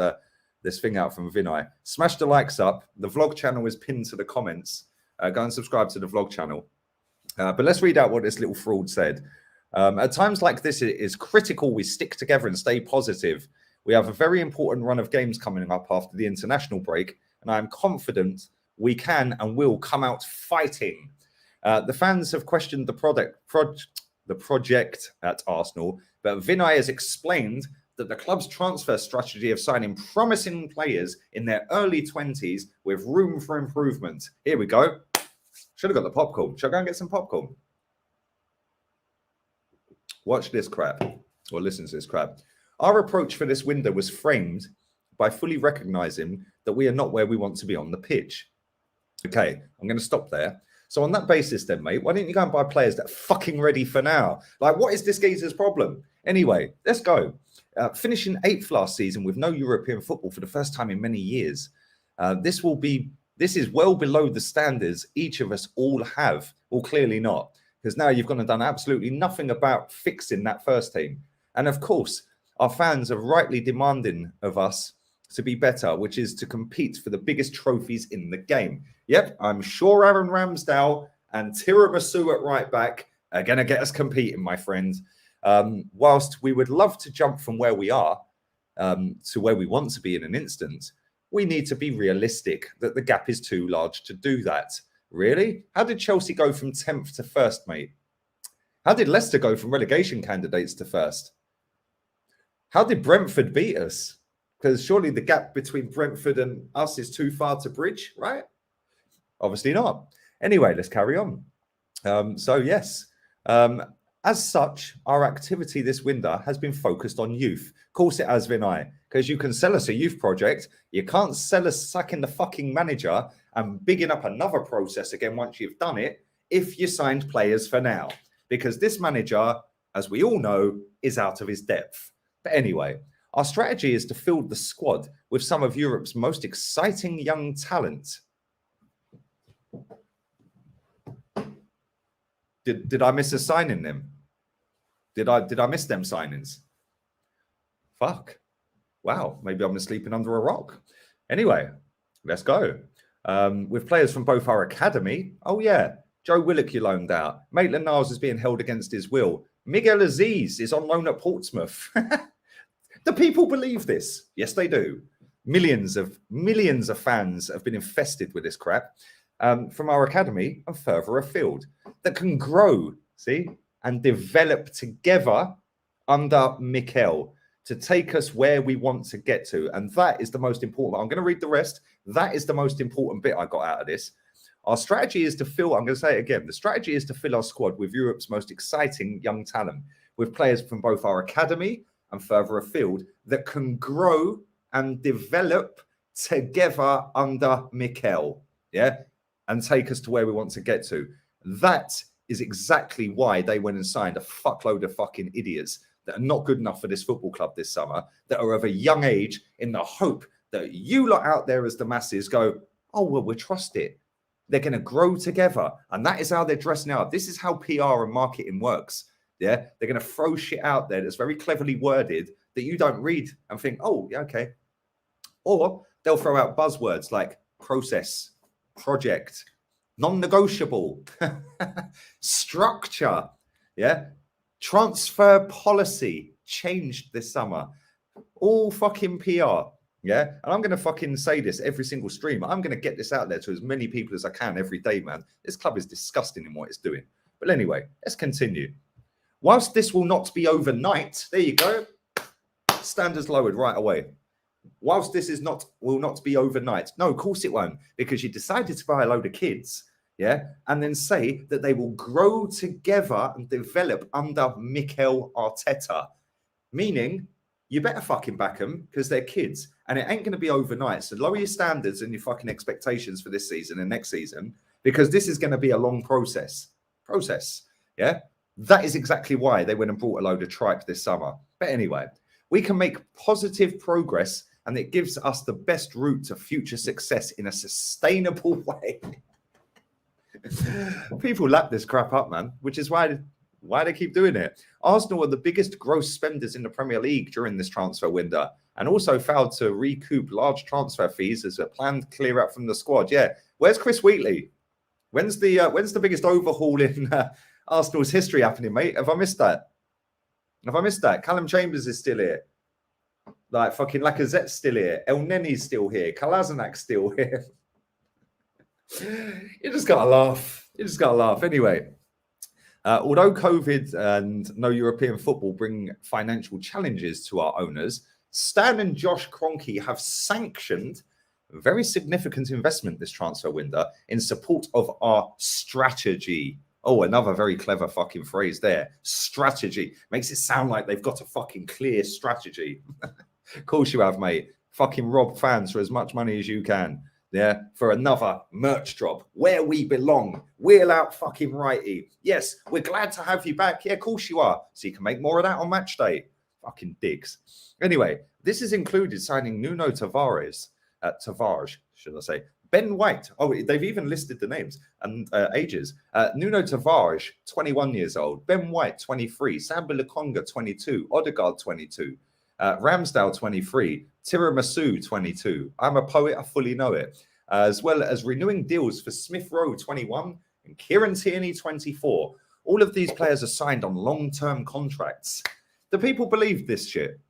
this thing out from Vinai. Smash the likes up. The vlog channel is pinned to the comments. Go and subscribe to the vlog channel. But let's read out what this little fraud said. At times like this, it is critical we stick together and stay positive. We have a very important run of games coming up after the international break, and I am confident we can and will come out fighting. The fans have questioned the project at Arsenal, but Vinai has explained that the club's transfer strategy of signing promising players in their early 20s with room for improvement. Here we go. Should have got the popcorn. Shall I go and get some popcorn? Watch this crap, or listen to this crap. Our approach for this window was framed by fully recognizing that we are not where we want to be on the pitch. Okay, I'm going to stop there. So on that basis then, mate, why didn't you go and buy players that are fucking ready for now? Like, what is this geezer's problem? Anyway, let's go. Finishing 8th last season with no European football for the first time in many years. This is well below the standards each of us all have. Well, clearly not. Because now you've gone and done absolutely nothing about fixing that first team. And of course, our fans are rightly demanding of us to be better, which is to compete for the biggest trophies in the game. Yep, I'm sure Aaron Ramsdale and Tiramisu at right back are going to get us competing, my friend. Whilst we would love to jump from where we are to where we want to be in an instant, we need to be realistic that the gap is too large to do that. Really? How did Chelsea go from 10th to 1st, mate? How did Leicester go from relegation candidates to 1st? How did Brentford beat us? Because surely the gap between Brentford and us is too far to bridge, right? Obviously not. Anyway, let's carry on. So yes, as such, our activity this window has been focused on youth. Of course it has, Vinai, because you can sell us a youth project. You can't sell us sacking the fucking manager and bigging up another process again once you've done it if you signed players for now. Because this manager, as we all know, is out of his depth. But anyway, our strategy is to fill the squad with some of Europe's most exciting young talent. Did I miss a signing them? Did I miss them signings? Fuck. Wow, maybe I'm sleeping under a rock. Anyway, let's go. With players from both our academy. Oh yeah, Joe Willock you loaned out. Maitland-Niles is being held against his will. Miguel Aziz is on loan at Portsmouth. Do people believe this? Yes, they do. Millions of fans have been infested with this crap from our academy and further afield that can grow, see, and develop together under Mikel to take us where we want to get to. And that is the most important. I'm going to read the rest. That is the most important bit I got out of this. Our strategy is to fill, I'm going to say it again, the strategy is to fill our squad with Europe's most exciting young talent, with players from both our academy and further afield that can grow and develop together under Mikel, yeah, and take us to where we want to get to. That is exactly why they went and signed a fuckload of fucking idiots that are not good enough for this football club this summer, that are of a young age, in the hope that you lot out there as the masses go, oh, well, we'll trust it. They're going to grow together. And that is how they're dressing up. This is how PR and marketing works. Yeah, they're going to throw shit out there that's very cleverly worded that you don't read and think, oh, yeah, okay. Or they'll throw out buzzwords like process, project, non-negotiable, structure, yeah, transfer policy changed this summer. All fucking PR, yeah. And I'm going to fucking say this every single stream. I'm going to get this out there to as many people as I can every day, man. This club is disgusting in what it's doing. But anyway, let's continue. Whilst this will not be overnight, there you go. Standards lowered right away. Whilst this will not be overnight. No, of course it won't, because you decided to buy a load of kids, yeah, and then say that they will grow together and develop under Mikel Arteta. Meaning, you better fucking back them because they're kids, and it ain't going to be overnight. So lower your standards and your fucking expectations for this season and next season, because this is going to be a long process. Yeah. That is exactly why they went and brought a load of tripe this summer. But anyway, we can make positive progress, and it gives us the best route to future success in a sustainable way. People lap this crap up, man, which is why they keep doing it. Arsenal are the biggest gross spenders in the Premier League during this transfer window, and also failed to recoup large transfer fees as a planned clear out from the squad. Yeah, where's Chris Wheatley? When's the biggest overhaul in Arsenal's history happening, mate? Have I missed that? Callum Chambers is still here. Like fucking Lacazette's still here. El Neni's still here. Kalasanak's still here. You just gotta laugh. Anyway, although COVID and no European football bring financial challenges to our owners, Stan and Josh Kroenke have sanctioned a very significant investment this transfer window in support of our strategy. Oh, another very clever fucking phrase there. Strategy. Makes it sound like they've got a fucking clear strategy. Of course you have, mate. Fucking rob fans for as much money as you can. Yeah, for another merch drop where we belong. Wheel out fucking righty. Yes, we're glad to have you back. Yeah, of course you are. So you can make more of that on match day. Fucking dicks. Anyway, this has included signing Nuno Tavares, should I say. Ben White. Oh, they've even listed the names and ages. Nuno Tavares, 21 years old. Ben White, 23. Samba Lukonga, 22. Odegaard, 22. Ramsdale, 23. Tiramisu, 22. I'm a poet, I fully know it. As well as renewing deals for Smith Rowe, 21. And Kieran Tierney, 24. All of these players are signed on long-term contracts. Do people believe this shit?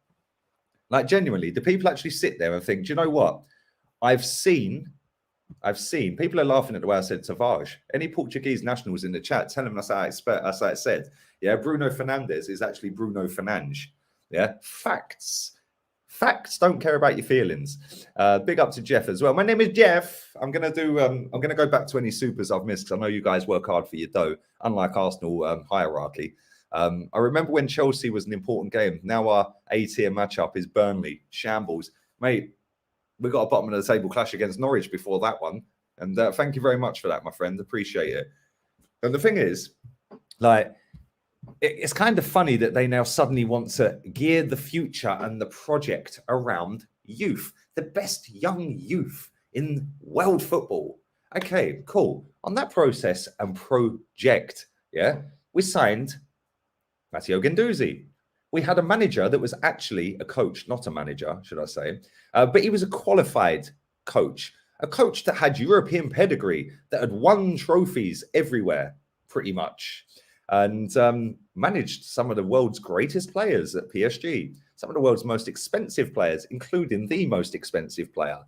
Like, genuinely, do people actually sit there and think, do you know what? I've seen people are laughing at the way I said Tavares. Any Portuguese nationals in the chat, tell them that's how I said. Yeah, Bruno Fernandes is actually Bruno Fernandes. Yeah, facts. Facts don't care about your feelings. Big up to Jeff as well. My name is Jeff. I'm gonna go back to any supers I've missed. I know you guys work hard for your dough, unlike Arsenal hierarchy. I remember when Chelsea was an important game. Now our A-tier matchup is Burnley. Shambles. Mate, we got a bottom of the table clash against Norwich before that one. And thank you very much for that, my friend. Appreciate it. And the thing is, like, it's kind of funny that they now suddenly want to gear the future and the project around youth, the best young youth in world football. Okay, cool. On that process and project, yeah, we signed Matteo Guendouzi. We had a manager that was actually a coach, not a manager, should I say, but he was a qualified coach, a coach that had European pedigree, that had won trophies everywhere, pretty much. And managed some of the world's greatest players at PSG, some of the world's most expensive players, including the most expensive player.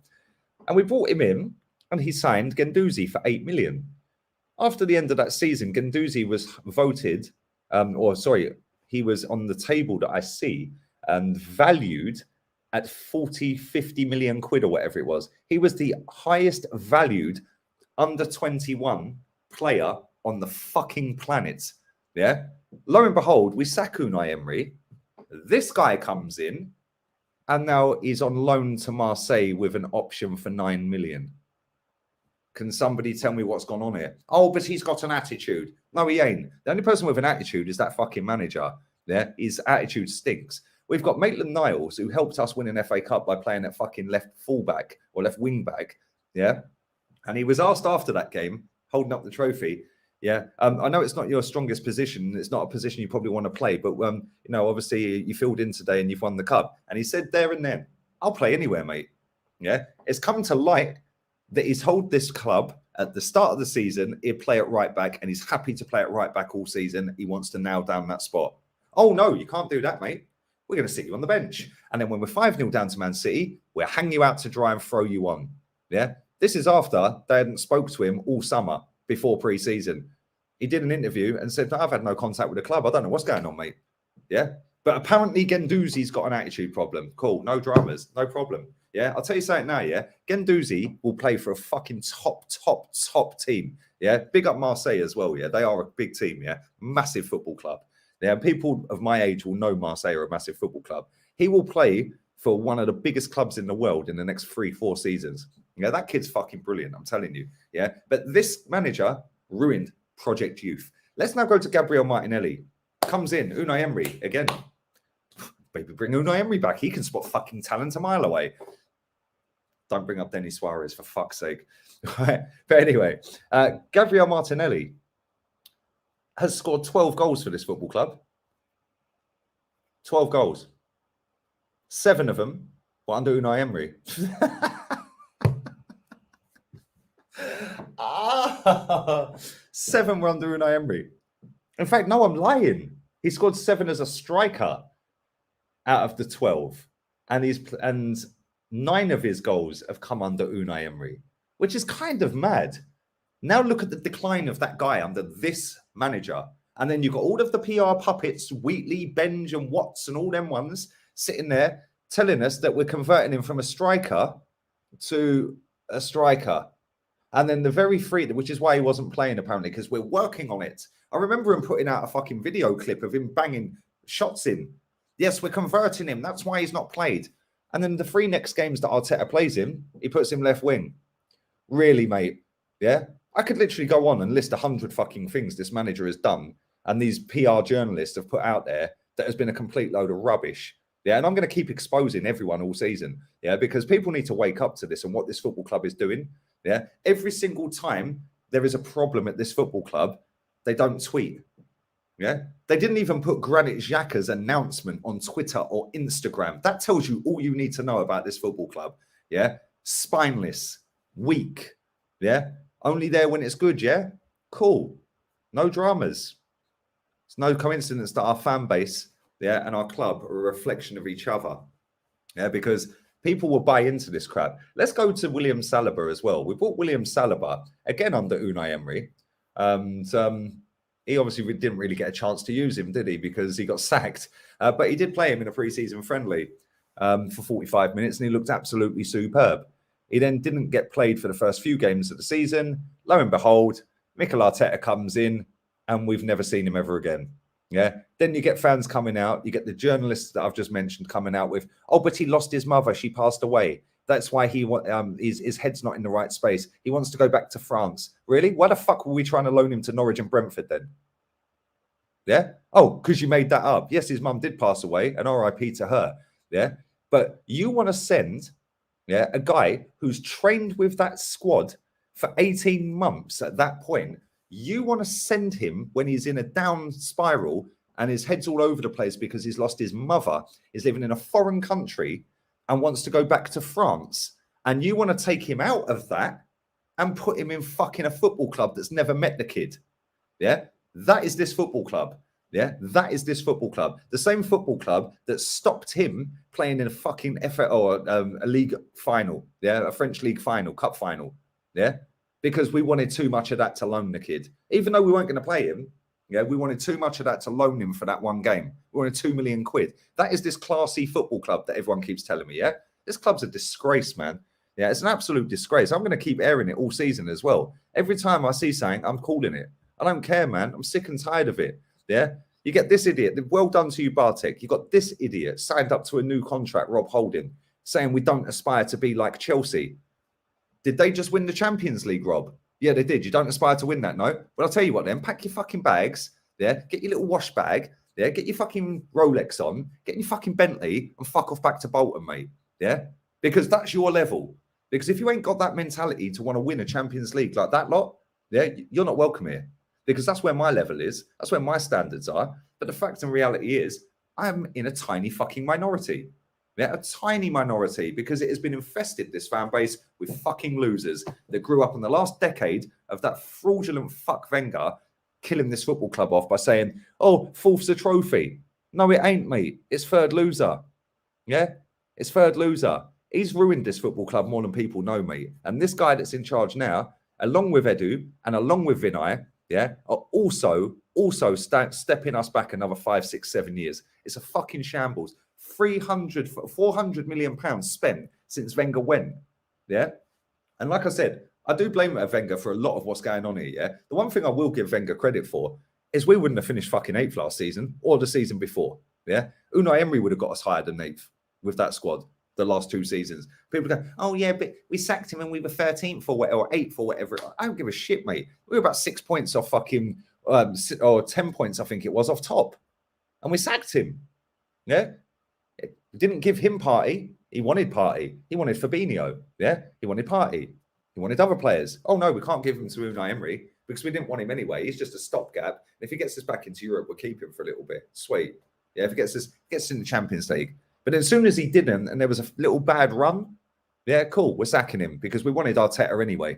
And we brought him in, and he signed Guendouzi for 8 million. After the end of that season, Guendouzi was voted, he was on the table that I see and valued at 40, 50 million quid or whatever it was. He was the highest valued under 21 player on the fucking planet. Yeah. Lo and behold, we sack Unai Emery. This guy comes in and now he's on loan to Marseille with an option for 9 million. Can somebody tell me what's gone on here? Oh, but he's got an attitude. No, he ain't. The only person with an attitude is that fucking manager. Yeah. His attitude stinks. We've got Maitland-Niles, who helped us win an FA Cup by playing at fucking left fullback or left wing back. Yeah. And he was asked after that game, holding up the trophy. Yeah, I know it's not your strongest position. It's not a position you probably want to play, but obviously you filled in today and you've won the cup. And he said there and then, "I'll play anywhere, mate." Yeah, it's come to light that he's told this club at the start of the season he'd play at right back, and he's happy to play at right back all season. He wants to nail down that spot. Oh no, you can't do that, mate. We're going to sit you on the bench, and then when we're 5-0 down to Man City, we'll hang you out to dry and throw you on. Yeah, this is after they hadn't spoke to him all summer. Before pre-season, he did an interview and said, "I've had no contact with the club. I don't know what's going on, mate." Yeah. But apparently Guendouzi's got an attitude problem. Cool. No dramas. No problem. Yeah. I'll tell you something now. Yeah. Guendouzi will play for a fucking top team. Yeah. Big up Marseille as well. Yeah. They are a big team. Yeah. Massive football club. Yeah. People of my age will know Marseille are a massive football club. He will play for one of the biggest clubs in the world in the next 3-4 seasons. Yeah. That kid's fucking brilliant. I'm telling you. Yeah. But this manager ruined Project Youth. Let's now go to Gabriel Martinelli. Comes in, Unai Emery again. Baby, bring Unai Emery back. He can spot fucking talent a mile away. Don't bring up Denis Suarez, for fuck's sake. But anyway, Gabriel Martinelli has scored 12 goals for this football club. 12 goals. 7 of them were under Unai Emery. Ah, 7 were under Unai Emery. In fact, no, I'm lying. He scored 7 as a striker out of the 12, and 9 of his goals have come under Unai Emery, which is kind of mad. Now look at the decline of that guy under this manager, and then you've got all of the PR puppets, Wheatley, Benj, and Watts, and all them ones sitting there telling us that we're converting him from a striker to a striker. And then the very free, which is why he wasn't playing apparently, because we're working on it. I remember him putting out a fucking video clip of him banging shots in. Yes, we're converting him. That's why he's not played. And then the 3 next games that Arteta plays him, he puts him left wing. Really, mate? Yeah? I could literally go on and list 100 fucking things this manager has done and these PR journalists have put out there that has been a complete load of rubbish. Yeah, and I'm going to keep exposing everyone all season. Yeah, because people need to wake up to this and what this football club is doing. Yeah, every single time there is a problem at this football club, they don't tweet. Yeah, they didn't even put Granit Xhaka's announcement on Twitter or Instagram. That tells you all you need to know about this football club. Yeah, spineless, weak. Yeah, only there when it's good. Yeah, cool. No dramas. It's no coincidence that our fan base, yeah, and our club are a reflection of each other. Yeah, because people will buy into this crap. Let's go to William Saliba as well. We bought William Saliba again under Unai Emery. He obviously didn't really get a chance to use him, did he? Because he got sacked. But he did play him in a pre-season friendly. for 45 minutes, and he looked absolutely superb. He then didn't get played for the first few games of the season. Lo and behold, Mikel Arteta comes in, and we've never seen him ever again. Yeah. Then you get fans coming out. You get the journalists that I've just mentioned coming out with, oh, but he lost his mother. She passed away. That's why his head's not in the right space. He wants to go back to France. Really? Why the fuck were we trying to loan him to Norwich and Brentford then? Yeah. Oh, because you made that up. Yes, his mum did pass away, and RIP to her. Yeah. But you want to send a guy who's trained with that squad for 18 months at that point. You want to send him when he's in a down spiral and his head's all over the place because he's lost his mother, is living in a foreign country and wants to go back to France. And you want to take him out of that and put him in fucking a football club that's never met the kid. Yeah. That is this football club. Yeah. That is this football club. The same football club that stopped him playing in a fucking a league final. Yeah. A French league final, cup final. Yeah. Because we wanted too much of that to loan the kid. Even though we weren't going to play him, yeah, we wanted too much of that to loan him for that one game. We wanted 2 million quid. That is this classy football club that everyone keeps telling me, yeah? This club's a disgrace, man. Yeah, it's an absolute disgrace. I'm going to keep airing it all season as well. Every time I see something, I'm calling it. I don't care, man. I'm sick and tired of it, yeah? You get this idiot. Well done to you, Bartek. You got this idiot signed up to a new contract, Rob Holding, saying we don't aspire to be like Chelsea. Did they just win the Champions League, Rob? Yeah, they did. You don't aspire to win that, no? Well, I'll tell you what then. Pack your fucking bags, yeah? Get your little wash bag, yeah? Get your fucking Rolex on, get your fucking Bentley, and fuck off back to Bolton, mate, yeah? Because that's your level. Because if you ain't got that mentality to want to win a Champions League like that lot, yeah, you're not welcome here. Because that's where my level is. That's where my standards are. But the fact and reality is, I'm in a tiny fucking minority. Yeah, a tiny minority, because it has been infested, this fan base, with fucking losers that grew up in the last decade of that fraudulent fuck Wenger killing this football club off by saying, oh, fourth's a trophy. No, it ain't, mate. It's third loser. Yeah, it's third loser. He's ruined this football club more than people know, mate. And this guy that's in charge now, along with Edu and along with Vinai, yeah, are also stepping us back another 5, 6, 7 years. It's a fucking shambles. 400 million pounds spent since Wenger went. Yeah. And like I said, I do blame Wenger for a lot of what's going on here. Yeah. The one thing I will give Wenger credit for is we wouldn't have finished fucking 8th last season or the season before. Yeah. Unai Emery would have got us higher than 8th with that squad the last 2 seasons. People go, oh yeah, but we sacked him and we were 13th or 8th or whatever. I don't give a shit, mate. We were about 6 points off fucking, or 10 points, I think it was, off top. And we sacked him. Yeah. We didn't give him party. He wanted party. He wanted Fabinho. Yeah. He wanted party. He wanted other players. Oh no, we can't give him to Unai Emery because we didn't want him anyway. He's just a stopgap. And if he gets us back into Europe, we'll keep him for a little bit. Sweet. Yeah. If he gets us in the Champions League. But as soon as he didn't, and there was a little bad run, yeah, cool. We're sacking him because we wanted Arteta anyway.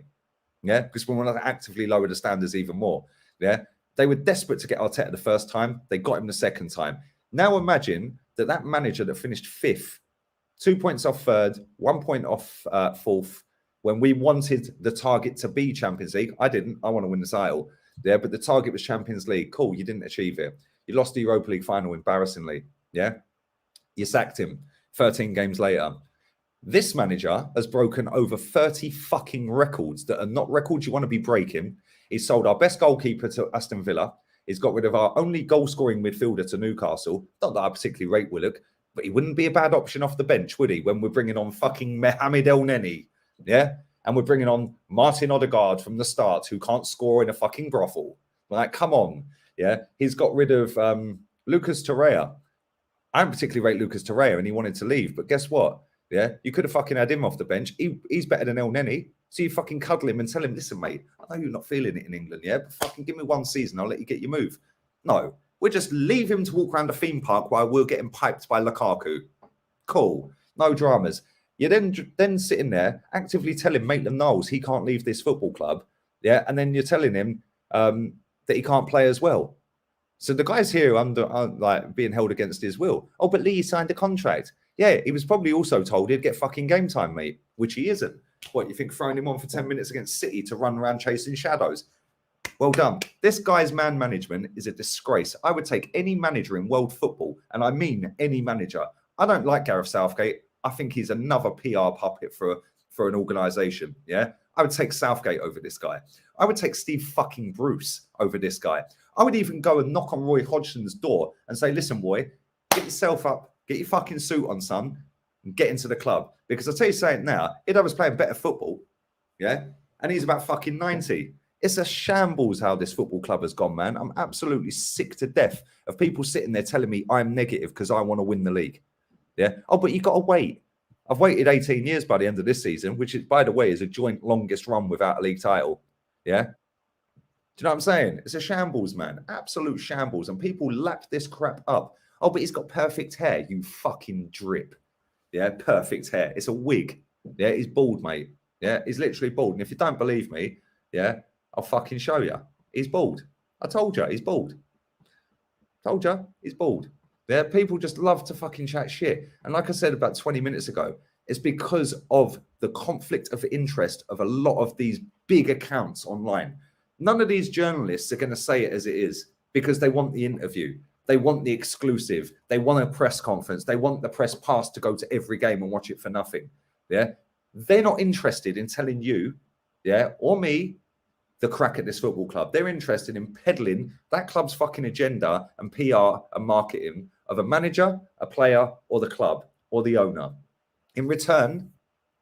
Yeah. Because we want to actively lower the standards even more. Yeah. They were desperate to get Arteta the first time. They got him the second time. Now imagine that manager that finished 5th, 2 points off 3rd, 1 point off 4th, when we wanted the target to be Champions League. I didn't. I want to win the title. Yeah, but the target was Champions League. Cool. You didn't achieve it. You lost the Europa League final embarrassingly. Yeah. You sacked him 13 games later. This manager has broken over 30 fucking records that are not records you want to be breaking. He's sold our best goalkeeper to Aston Villa. He's got rid of our only goal-scoring midfielder to Newcastle. Not that I particularly rate Willock, but he wouldn't be a bad option off the bench, would he, when we're bringing on fucking Mohamed El Neni, yeah? And we're bringing on Martin Odegaard from the start, who can't score in a fucking brothel. Like, come on, yeah? He's got rid of Lucas Torreira. I don't particularly rate Lucas Torreira, and he wanted to leave, but guess what? Yeah, you could have fucking had him off the bench. He's better than El Neni. So you fucking cuddle him and tell him, listen, mate, I know you're not feeling it in England, yeah? But fucking give me 1 season, I'll let you get your move. No, we'll just leave him to walk around the theme park while we're getting piped by Lukaku. Cool. No dramas. You're then sitting there actively telling Maitland-Niles he can't leave this football club, yeah? And then you're telling him that he can't play as well. So the guy's here like being held against his will. Oh, but Lee signed a contract. Yeah, he was probably also told he'd get fucking game time, mate, which he isn't. What, you think throwing him on for 10 minutes against City to run around chasing shadows? Well done. This guy's man management is a disgrace. I would take any manager in world football, and I mean any manager. I don't like Gareth Southgate. I think he's another PR puppet for an organisation. Yeah, I would take Southgate over this guy. I would take Steve fucking Bruce over this guy. I would even go and knock on Roy Hodgson's door and say, listen, boy, get yourself up, get your fucking suit on, son, and get into the club. Because I'll tell you something now, Ido was playing better football, yeah, and he's about fucking 90. It's a shambles how this football club has gone, man. I'm absolutely sick to death of people sitting there telling me I'm negative because I want to win the league. Yeah. Oh, but you got to wait. I've waited 18 years by the end of this season, which is, by the way, is a joint longest run without a league title. Yeah. Do you know what I'm saying? It's a shambles, man. Absolute shambles. And people lap this crap up. Oh, but he's got perfect hair. You fucking drip. Yeah. Perfect hair. It's a wig. Yeah. He's bald, mate. Yeah. He's literally bald. And if you don't believe me, yeah, I'll fucking show you. He's bald. I told you, he's bald. Told you, he's bald. Yeah, people just love to fucking chat shit. And like I said about 20 minutes ago, it's because of the conflict of interest of a lot of these big accounts online. None of these journalists are going to say it as it is because they want the interview. They want the exclusive. They want a press conference. They want the press pass to go to every game and watch it for nothing. Yeah, they're not interested in telling you, yeah, or me, the crack at this football club. They're interested in peddling that club's fucking agenda and PR and marketing of a manager, a player, or the club, or the owner, in return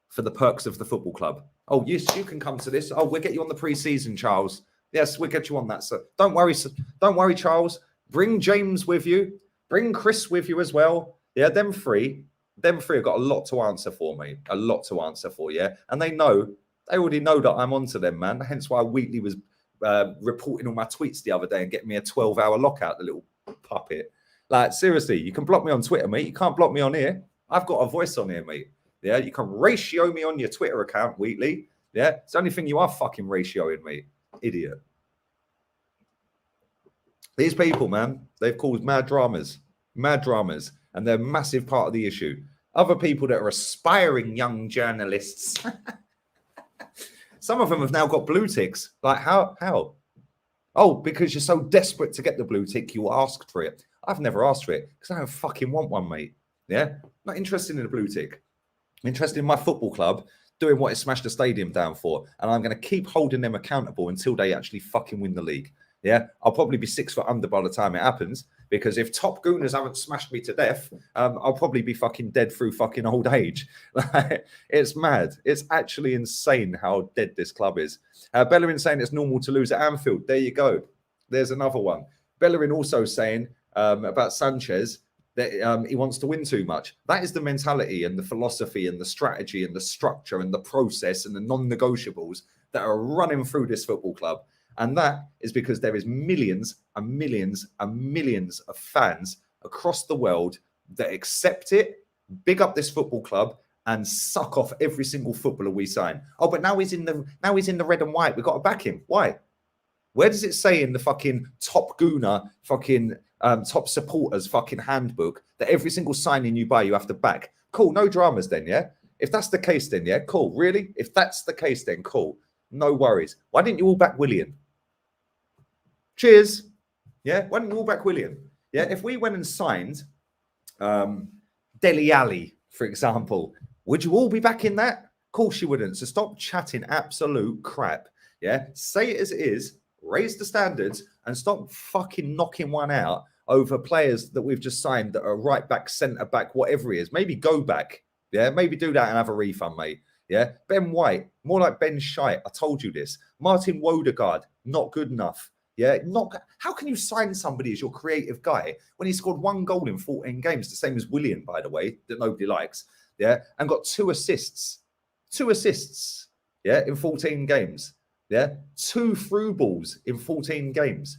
for the perks of the football club. Oh, yes, you can come to this. Oh, we'll get you on the pre-season, Charles. Yes, we'll get you on that, sir. Don't worry, Charles. Bring James with you. Bring Chris with you as well. Yeah, them three have got a lot to answer for, me. A lot to answer for, yeah? And they already know that I'm onto them, man. Hence why Wheatley was reporting all my tweets the other day and getting me a 12-hour lockout, the little puppet. Like, seriously, you can block me on Twitter, mate. You can't block me on here. I've got a voice on here, mate. Yeah, you can ratio me on your Twitter account, Wheatley. Yeah, it's the only thing you are fucking ratioing me. Idiot. These people, man, they've caused mad dramas, and they're a massive part of the issue. Other people that are aspiring young journalists... Some of them have now got blue ticks. Like, how? Oh, because you're so desperate to get the blue tick, you asked for it. I've never asked for it because I don't fucking want one, mate. Yeah? Not interested in a blue tick. I'm interested in my football club doing what it smashed the stadium down for. And I'm going to keep holding them accountable until they actually fucking win the league. Yeah? I'll probably be 6 foot under by the time it happens. Because if top gooners haven't smashed me to death, I'll probably be fucking dead through fucking old age. It's mad. It's actually insane how dead this club is. Bellerin saying it's normal to lose at Anfield. There you go. There's another one. Bellerin also saying about Sanchez that he wants to win too much. That is the mentality and the philosophy and the strategy and the structure and the process and the non-negotiables that are running through this football club. And that is because there is millions and millions and millions of fans across the world that accept it, big up this football club, and suck off every single footballer we sign. Oh, but now he's in the red and white. We've got to back him. Why? Where does it say in the fucking top gooner, fucking top supporters fucking handbook that every single signing you buy, you have to back? Cool, no dramas then, yeah? If that's the case then, yeah, cool. Really? If that's the case then, cool. No worries. Why didn't you all back Willian? Cheers. Yeah, why didn't you all back Willian? Yeah, if we went and signed Dele Alli, for example, would you all be back in that? Of course you wouldn't. So stop chatting absolute crap. Yeah, say it as it is, raise the standards, and stop fucking knocking one out over players that we've just signed that are right back, centre back, whatever it is. Maybe go back. Yeah, maybe do that and have a refund, mate. Yeah, Ben White, more like Ben Shite. I told you this. Martin Odegaard, not good enough. Yeah, how can you sign somebody as your creative guy when he scored 1 goal in 14 games, the same as Willian, by the way, that nobody likes, yeah, and got 2 assists. 2 assists, yeah, in 14 games. Yeah, 2 through balls in 14 games.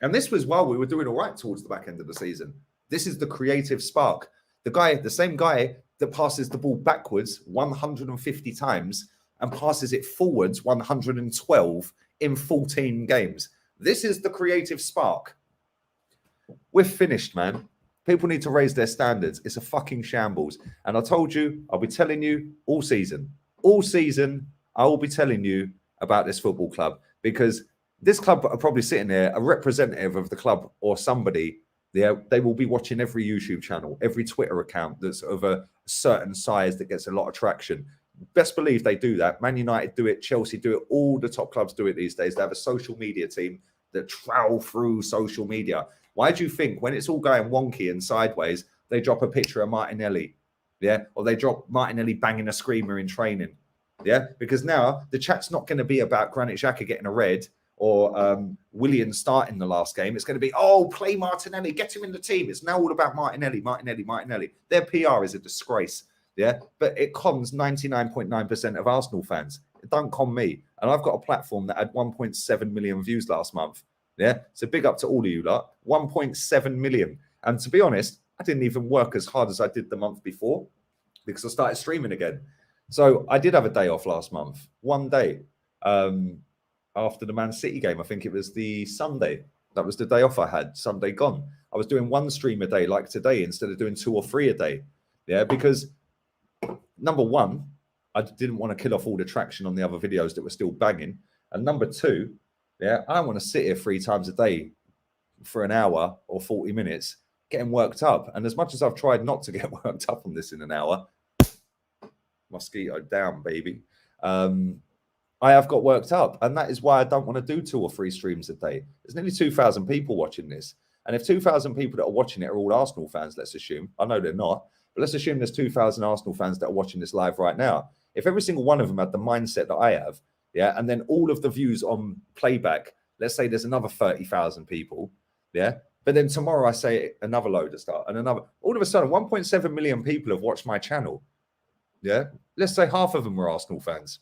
And this was while we were doing all right towards the back end of the season. This is the creative spark. The same guy that passes the ball backwards 150 times and passes it forwards 112 in 14 games. This is the creative spark. We're finished, man. People need to raise their standards. It's a fucking shambles. And I told you, I'll be telling you all season. All season, I will be telling you about this football club because this club are probably sitting there, a representative of the club or somebody Yeah, they will be watching every YouTube channel, every Twitter account that's of a certain size that gets a lot of traction. Best believe they do that. Man United do it, Chelsea do it, all the top clubs do it these days. They have a social media team that trowel through social media. Why do you think when it's all going wonky and sideways, they drop a picture of Martinelli? Yeah, or they drop Martinelli banging a screamer in training. Yeah, because now the chat's not going to be about Granit Xhaka getting a red or Willian starting the last game. It's going to be, oh, play Martinelli, get him in the team. It's now all about Martinelli, Martinelli, Martinelli. Their PR is a disgrace. Yeah, but it cons 99.9% of Arsenal fans. It don't con me. And I've got a platform that had 1.7 million views last month. Yeah, so big up to all of you lot. 1.7 million. And to be honest, I didn't even work as hard as I did the month before because I started streaming again. So I did have a day off last month, one day. After the Man City game, I think it was the Sunday. That was the day off I had, Sunday gone. I was doing one stream a day like today instead of doing 2 or 3 a day. Yeah, because number one, I didn't want to kill off all the traction on the other videos that were still banging. And number two, yeah, I don't want to sit here 3 times a day for an hour or 40 minutes getting worked up. And as much as I've tried not to get worked up on this in an hour, mosquito down, baby. I have got worked up, and that is why I don't want to do 2 or 3 streams a day. There's nearly 2,000 people watching this, and if 2,000 people that are watching it are all Arsenal fans, let's assume, I know they're not, but let's assume there's 2,000 Arsenal fans that are watching this live right now. If every single one of them had the mindset that I have, yeah, and then all of the views on playback, let's say there's another 30,000 people, yeah, but then tomorrow I say another load of stuff, and another, all of a sudden 1.7 million people have watched my channel, yeah, let's say half of them were Arsenal fans.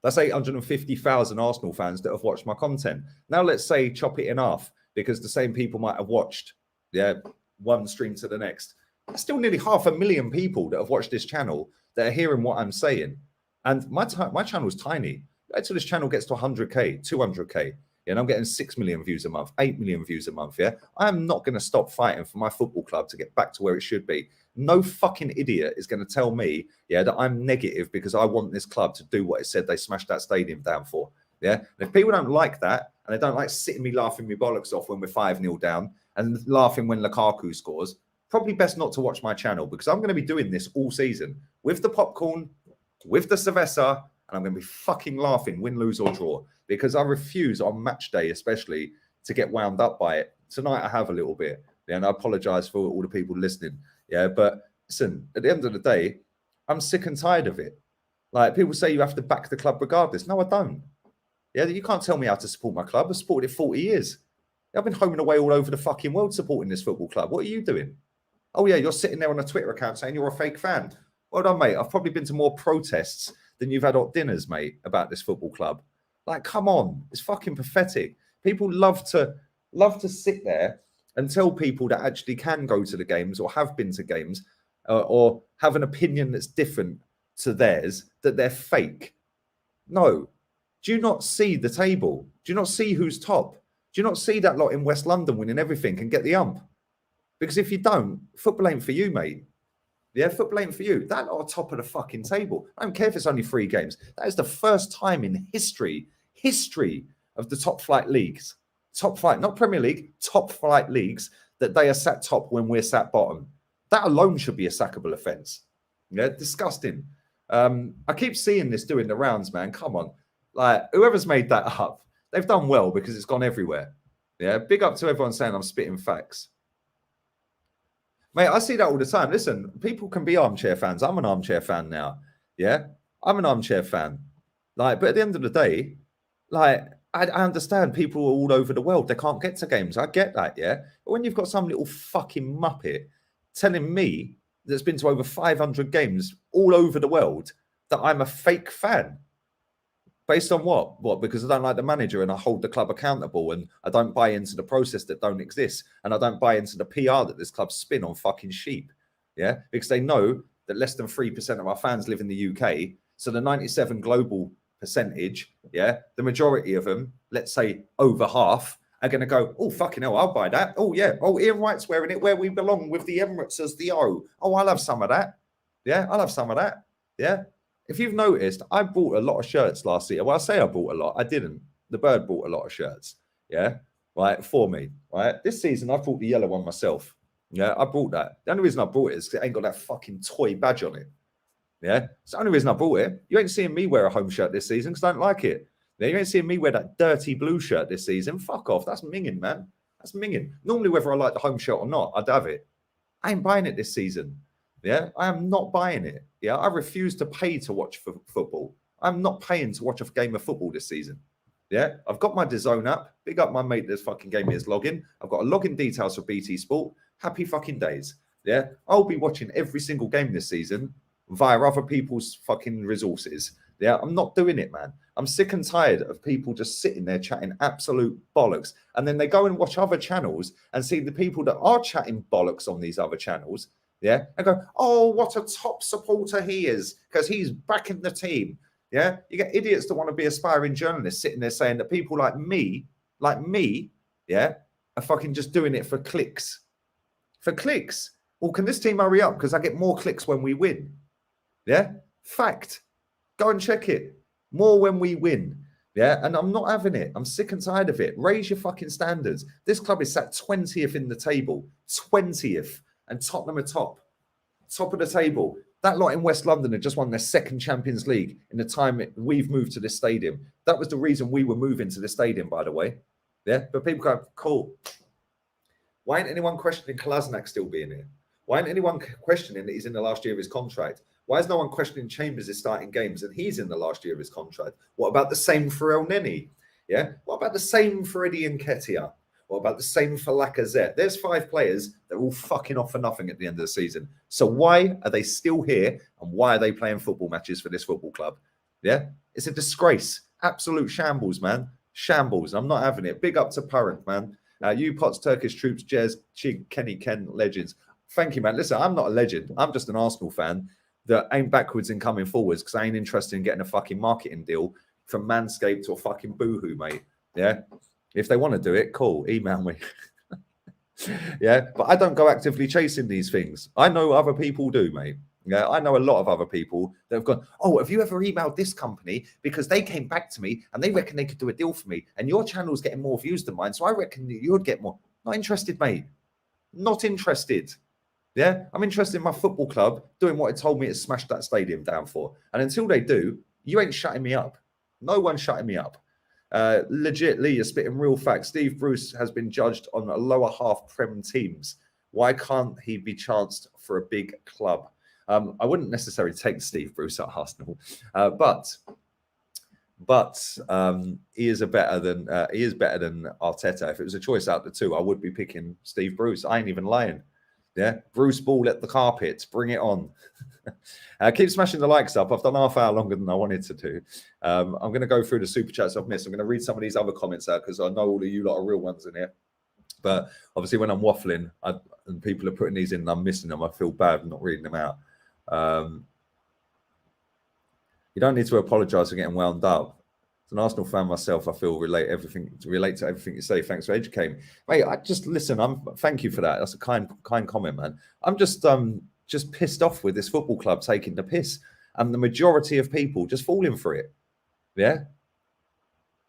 That's 850,000 Arsenal fans that have watched my content. Now let's say chop it in half because the same people might have watched, yeah, one stream to the next. There's still nearly 500,000 people that have watched this channel that are hearing what I'm saying. And my channel is tiny. Until this channel gets to 100K, 200K, and I'm getting 6 million views a month, 8 million views a month, yeah? I am not going to stop fighting for my football club to get back to where it should be. No fucking idiot is going to tell me, yeah, that I'm negative because I want this club to do what it said they smashed that stadium down for, yeah? And if people don't like that, and they don't like sitting me laughing me bollocks off when we're 5-0 down and laughing when Lukaku scores, probably best not to watch my channel because I'm going to be doing this all season with the popcorn, with the cerveza, and I'm going to be fucking laughing, win, lose, or draw, because I refuse on match day, especially, to get wound up by it. Tonight I have a little bit, yeah, and I apologize for all the people listening, yeah, but listen, at the end of the day, I'm sick and tired of it. Like, people say you have to back the club regardless. No, I don't. Yeah, you can't tell me how to support my club. I've supported it 40 years. I've been home and away all over the fucking world supporting this football club. What are you doing? Oh, yeah, you're sitting there on a Twitter account saying you're a fake fan. Well done, mate. I've probably been to more protests than you've had hot dinners, mate, about this football club. Like, come on. It's fucking pathetic. People love to sit there and tell people that actually can go to the games or have been to games or have an opinion that's different to theirs, that they're fake. No. Do you not see the table? Do you not see who's top? Do you not see that lot in West London winning everything and get the ump? Because if you don't, football ain't for you, mate. Yeah, football ain't for you. That lot are top of the fucking table. I don't care if it's only 3 games. That is the first time in history of the top flight leagues, top flight, not Premier League, top flight leagues, that they are sat top when we're sat bottom. That alone should be a sackable offence. Yeah, disgusting. I keep seeing this doing the rounds, man. Come on. Like, whoever's made that up, they've done well because it's gone everywhere. Yeah, big up to everyone saying I'm spitting facts. Mate, I see that all the time. Listen, people can be armchair fans. I'm an armchair fan now. Yeah, I'm an armchair fan. Like, but at the end of the day, like, I understand people are all over the world. They can't get to games. I get that, yeah. But when you've got some little fucking muppet telling me that's been to over 500 games all over the world that I'm a fake fan, based on what? What? Because I don't like the manager and I hold the club accountable and I don't buy into the process that don't exist and I don't buy into the PR that this club spin on fucking sheep. Yeah, because they know that less than 3% of our fans live in the UK. So the 97 global percentage, yeah, the majority of them, let's say over half, are going to go, oh, fucking hell, I'll buy that. Oh, yeah. Oh, Ian Wright's wearing it where we belong with the Emirates as the O. Oh, I'll have some of that. Yeah, I'll have some of that. Yeah. If you've noticed, I bought a lot of shirts last year. Well, I say I bought a lot. I didn't. The bird bought a lot of shirts. Yeah. right, for me, right? This season, I bought the yellow one myself. Yeah, I bought that. The only reason I bought it is because it ain't got that fucking toy badge on it. Yeah, it's the only reason I bought it. You ain't seeing me wear a home shirt this season because I don't like it. Yeah, you ain't seeing me wear that dirty blue shirt this season. Fuck off. That's minging, man. That's minging. Normally, whether I like the home shirt or not, I'd have it. I ain't buying it this season. Yeah, I am not buying it. Yeah, I refuse to pay to watch football. I'm not paying to watch a game of football this season. Yeah, I've got my DAZN app. Big up my mate that's fucking gave me his login. I've got a login details for BT Sport. Happy fucking days. Yeah, I'll be watching every single game this season via other people's fucking resources. Yeah, I'm not doing it, man. I'm sick and tired of people just sitting there chatting absolute bollocks. And then they go and watch other channels and see the people that are chatting bollocks on these other channels. Yeah, and go, oh, what a top supporter he is because he's backing the team. Yeah, you get idiots that want to be aspiring journalists sitting there saying that people like me, yeah, are fucking just doing it for clicks. For clicks. Well, can this team hurry up? Because I get more clicks when we win. Yeah, fact. Go and check it. More when we win. Yeah, and I'm not having it. I'm sick and tired of it. Raise your fucking standards. This club is sat 20th in the table. 20th. And Tottenham are top of the table. That lot in West London had just won their second Champions League in the time we've moved to this stadium. That was the reason we were moving to this stadium, by the way. Yeah, but people go, cool. Why ain't anyone questioning Kolasinac still being here? Why ain't anyone questioning that he's in the last year of his contract? Why is no one questioning Chambers is starting games and he's in the last year of his contract? What about the same for El Neni? Yeah. What about the same for Eddie Nketiah? What about the same for Lacazette? There's 5 players that are all fucking off for nothing at the end of the season. So why are they still here and why are they playing football matches for this football club? Yeah. It's a disgrace. Absolute shambles, man. Shambles. I'm not having it. Big up to Parent, man. You Pots, Turkish troops, Jez, Chig, Kenny, Ken, legends. Thank you, man. Listen, I'm not a legend. I'm just an Arsenal fan that ain't backwards in coming forwards because I ain't interested in getting a fucking marketing deal from Manscaped or fucking Boohoo, mate. Yeah. If they want to do it, cool. Email me. Yeah. But I don't go actively chasing these things. I know other people do, mate. Yeah. I know a lot of other people that have gone, oh, have you ever emailed this company? Because they came back to me and they reckon they could do a deal for me. And your channel's getting more views than mine. So I reckon you'd get more. Not interested, mate. Not interested. Yeah, I'm interested in my football club doing what it told me to smash that stadium down for. And until they do, you ain't shutting me up. No one's shutting me up. Legit, Lee, you're spitting real facts. Steve Bruce has been judged on a lower half Prem teams. Why can't he be chanced for a big club? I wouldn't necessarily take Steve Bruce at Arsenal, but he is better than Arteta. If it was a choice out of the two, I would be picking Steve Bruce. I ain't even lying. Yeah, Bruce Ball at the carpets. Bring it on. Keep smashing the likes up. I've done half hour longer than I wanted to do. I'm going to go through the super chats I've missed. I'm going to read some of these other comments out because I know all of you lot are real ones in here. But obviously, when I'm waffling and people are putting these in and I'm missing them, I feel bad not reading them out. You don't need to apologise for getting wound up. As an Arsenal fan myself, I feel relate to everything you say. Thanks for educating me, mate. I just listen. Thank you for that. That's a kind comment, man. I'm just pissed off with this football club taking the piss and the majority of people just falling for it. Yeah,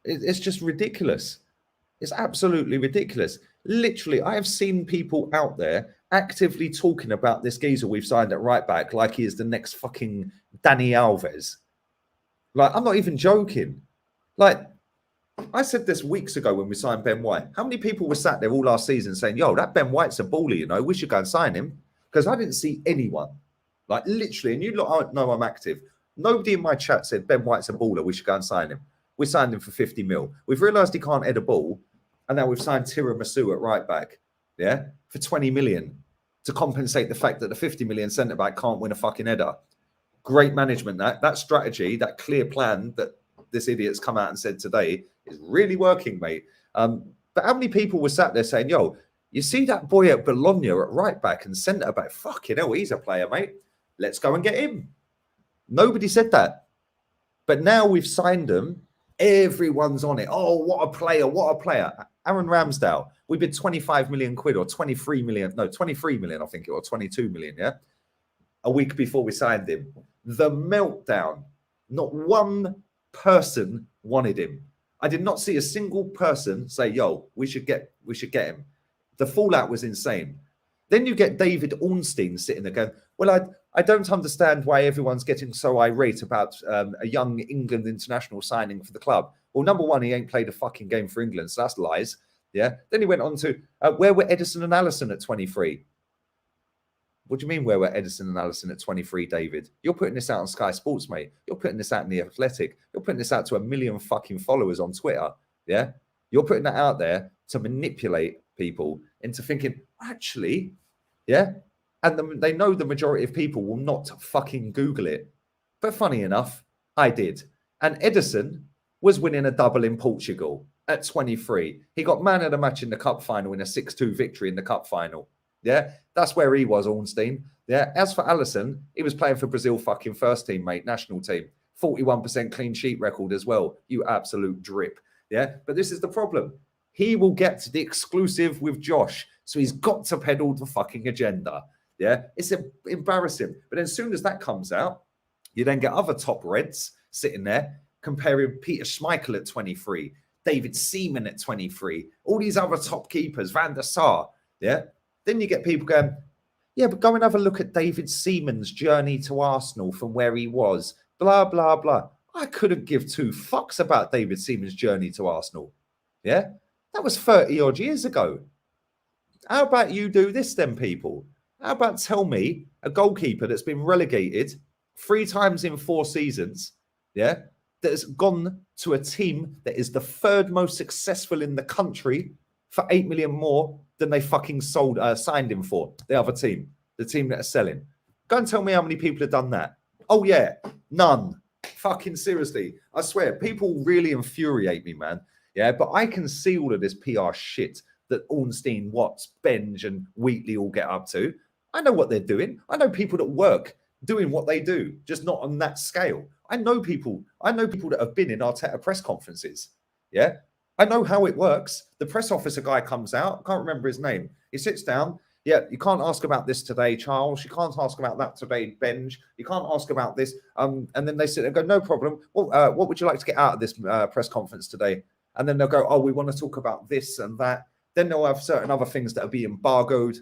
it's just ridiculous. It's absolutely ridiculous. Literally, I have seen people out there actively talking about this geezer we've signed at right back like he is the next fucking Dani Alves. Like, I'm not even joking. Like, I said this weeks ago when we signed Ben White. How many people were sat there all last season saying, yo, that Ben White's a baller, you know, we should go and sign him? Because I didn't see anyone. Like, literally, and you lot know I'm active. Nobody in my chat said, Ben White's a baller, we should go and sign him. We signed him for 50 mil. We've realised he can't head a ball, and now we've signed Tiramisu at right back, yeah, for 20 million to compensate the fact that the 50 million centre-back can't win a fucking header. Great management, that strategy, that clear plan that this idiot's come out and said today is really working, mate. But how many people were sat there saying, yo, you see that boy at Bologna at right back and centre back? Fucking hell, he's a player, mate. Let's go and get him. Nobody said that. But now we've signed him. Everyone's on it. Oh, what a player, what a player. Aaron Ramsdale, we bid 25 million quid or 23 million. No, 23 million, I think it was 22 million, yeah? A week before we signed him. The meltdown. Not one person wanted him. I did not see a single person say, yo, we should get him. The fallout was insane. Then you get David Ornstein sitting there going, well, I don't understand why everyone's getting so irate about a young England international signing for the club. Well, number one, he ain't played a fucking game for England, so that's lies. Yeah. Then he went on to, where were Edison and Allison at 23? What do you mean where were Edison and Allison at 23, David? You're putting this out on Sky Sports, mate. You're putting this out in The Athletic. You're putting this out to 1 million fucking followers on Twitter. Yeah. You're putting that out there to manipulate people into thinking, actually, yeah. And they know the majority of people will not fucking Google it. But funny enough, I did. And Edison was winning a double in Portugal at 23. He got man of the match in the cup final in a 6-2 victory in the cup final. Yeah, that's where he was, Ornstein. Yeah, as for Allison, he was playing for Brazil fucking first team, mate, national team. 41% clean sheet record as well. You absolute drip. Yeah, but this is the problem. He will get the exclusive with Josh. So he's got to peddle the fucking agenda. Yeah, it's embarrassing. But then as soon as that comes out, you then get other top Reds sitting there comparing Peter Schmeichel at 23, David Seaman at 23, all these other top keepers, Van der Sar. Yeah. Then you get people going, yeah, but go and have a look at David Seaman's journey to Arsenal from where he was, blah, blah, blah. I couldn't give two fucks about David Seaman's journey to Arsenal. Yeah. That was 30 odd years ago. How about you do this then, people? How about tell me a goalkeeper that's been relegated 3 times in 4 seasons, yeah, that has gone to a team that is the 3rd most successful in the country for 8 million more than they fucking signed him for, the other team, the team that are selling. Go and tell me how many people have done that. Oh, yeah, none. Fucking seriously. I swear, people really infuriate me, man. Yeah, but I can see all of this PR shit that Ornstein, Watts, Benj and Wheatley all get up to. I know what they're doing. I know people that work doing what they do, just not on that scale. I know people that have been in Arteta press conferences. Yeah. I know how it works. The press officer guy comes out. I can't remember his name. He sits down. Yeah, you can't ask about this today, Charles. You can't ask about that today, Benj. You can't ask about this. And then they sit there and go, no problem. Well, what would you like to get out of this press conference today? And then they'll go, oh, we want to talk about this and that. Then they'll have certain other things that will be embargoed.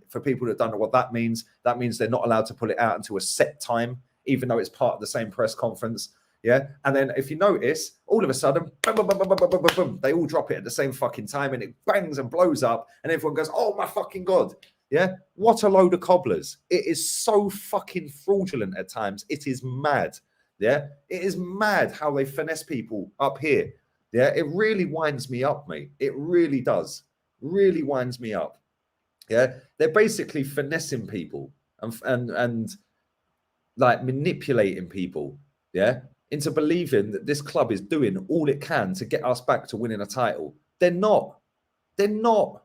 For people that don't know what that means they're not allowed to put it out until a set time, even though it's part of the same press conference. Yeah. And then if you notice, all of a sudden, boom, boom, boom, boom, boom, boom, boom, boom, they all drop it at the same fucking time and it bangs and blows up and everyone goes, oh my fucking God. Yeah. What a load of cobblers. It is so fucking fraudulent at times. It is mad. Yeah. It is mad how they finesse people up here. Yeah. It really winds me up, mate. It really does. Really winds me up. Yeah. They're basically finessing people and like manipulating people. Yeah. Into believing that this club is doing all it can to get us back to winning a title. They're not. They're not.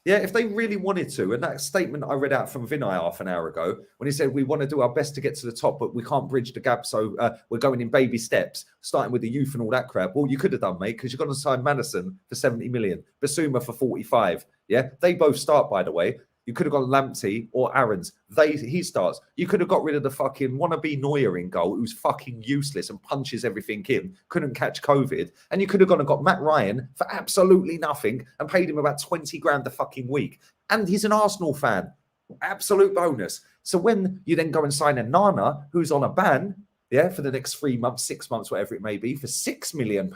Yeah, if they really wanted to, and that statement I read out from Vinai half an hour ago, when he said we want to do our best to get to the top, but we can't bridge the gap, so we're going in baby steps, starting with the youth and all that crap. Well, you could have done, mate, because you're going to sign Madison for 70 million, Basuma for 45. Yeah, they both start, by the way. You could have got Lamptey or Aarons. He starts. You could have got rid of the fucking wannabe Neuer in goal, who's fucking useless and punches everything in, couldn't catch COVID. And you could have gone and got Matt Ryan for absolutely nothing and paid him about 20 grand a fucking week. And he's an Arsenal fan. Absolute bonus. So when you then go and sign a Nana, who's on a ban, yeah, for the next 3 months, 6 months, whatever it may be, for £6 million,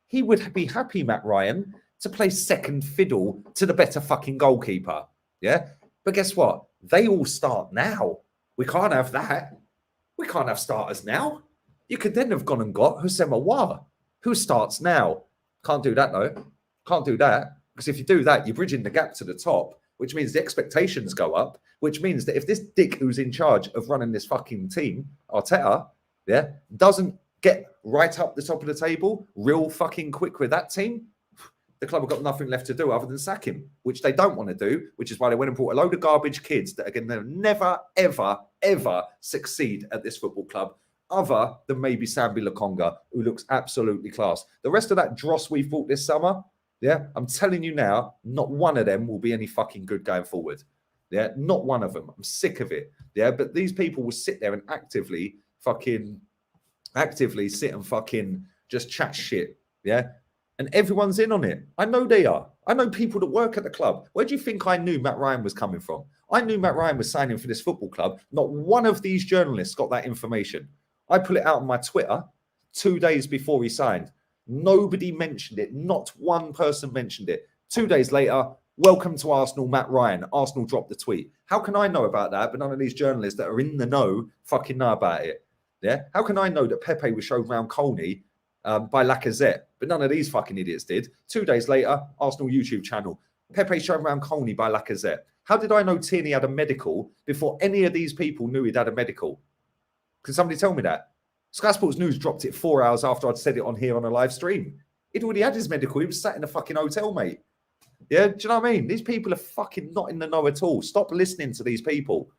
he would be happy, Matt Ryan, to play second fiddle to the better fucking goalkeeper. Yeah. But guess what? They all start now. We can't have that. We can't have starters now. You could then have gone and got Hussein Mawar, who starts now. Can't do that, though. Can't do that. Because if you do that, you're bridging the gap to the top, which means the expectations go up, which means that if this dick who's in charge of running this fucking team, Arteta, yeah, doesn't get right up the top of the table real fucking quick with that team, the club have got nothing left to do other than sack him, which they don't want to do, which is why they went and brought a load of garbage kids that are going to never, ever, ever succeed at this football club, other than maybe Sambi Lokonga, who looks absolutely class. The rest of that dross we've bought this summer, yeah, I'm telling you now, not one of them will be any fucking good going forward. Yeah, not one of them. I'm sick of it. Yeah, but these people will sit there and actively sit and fucking just chat shit. Yeah. And everyone's in on it. I know they are. I know people that work at the club. Where do you think I knew Matt Ryan was coming from? I knew Matt Ryan was signing for this football club. Not one of these journalists got that information. I put it out on my Twitter 2 days before he signed. Nobody mentioned it. Not one person mentioned it. 2 days later, welcome to Arsenal, Matt Ryan. Arsenal dropped the tweet. How can I know about that, but none of these journalists that are in the know fucking know about it? Yeah. How can I know that Pepe was shown round Colney by Lacazette, but none of these fucking idiots did? 2 days later, Arsenal YouTube channel. Pepe shown round Colney by Lacazette. How did I know Tierney had a medical before any of these people knew he'd had a medical? Can somebody tell me that? Sky Sports News dropped it 4 hours after I'd said it on here on a live stream. He'd already had his medical. He was sat in a fucking hotel, mate. Yeah, do you know what I mean? These people are fucking not in the know at all. Stop listening to these people.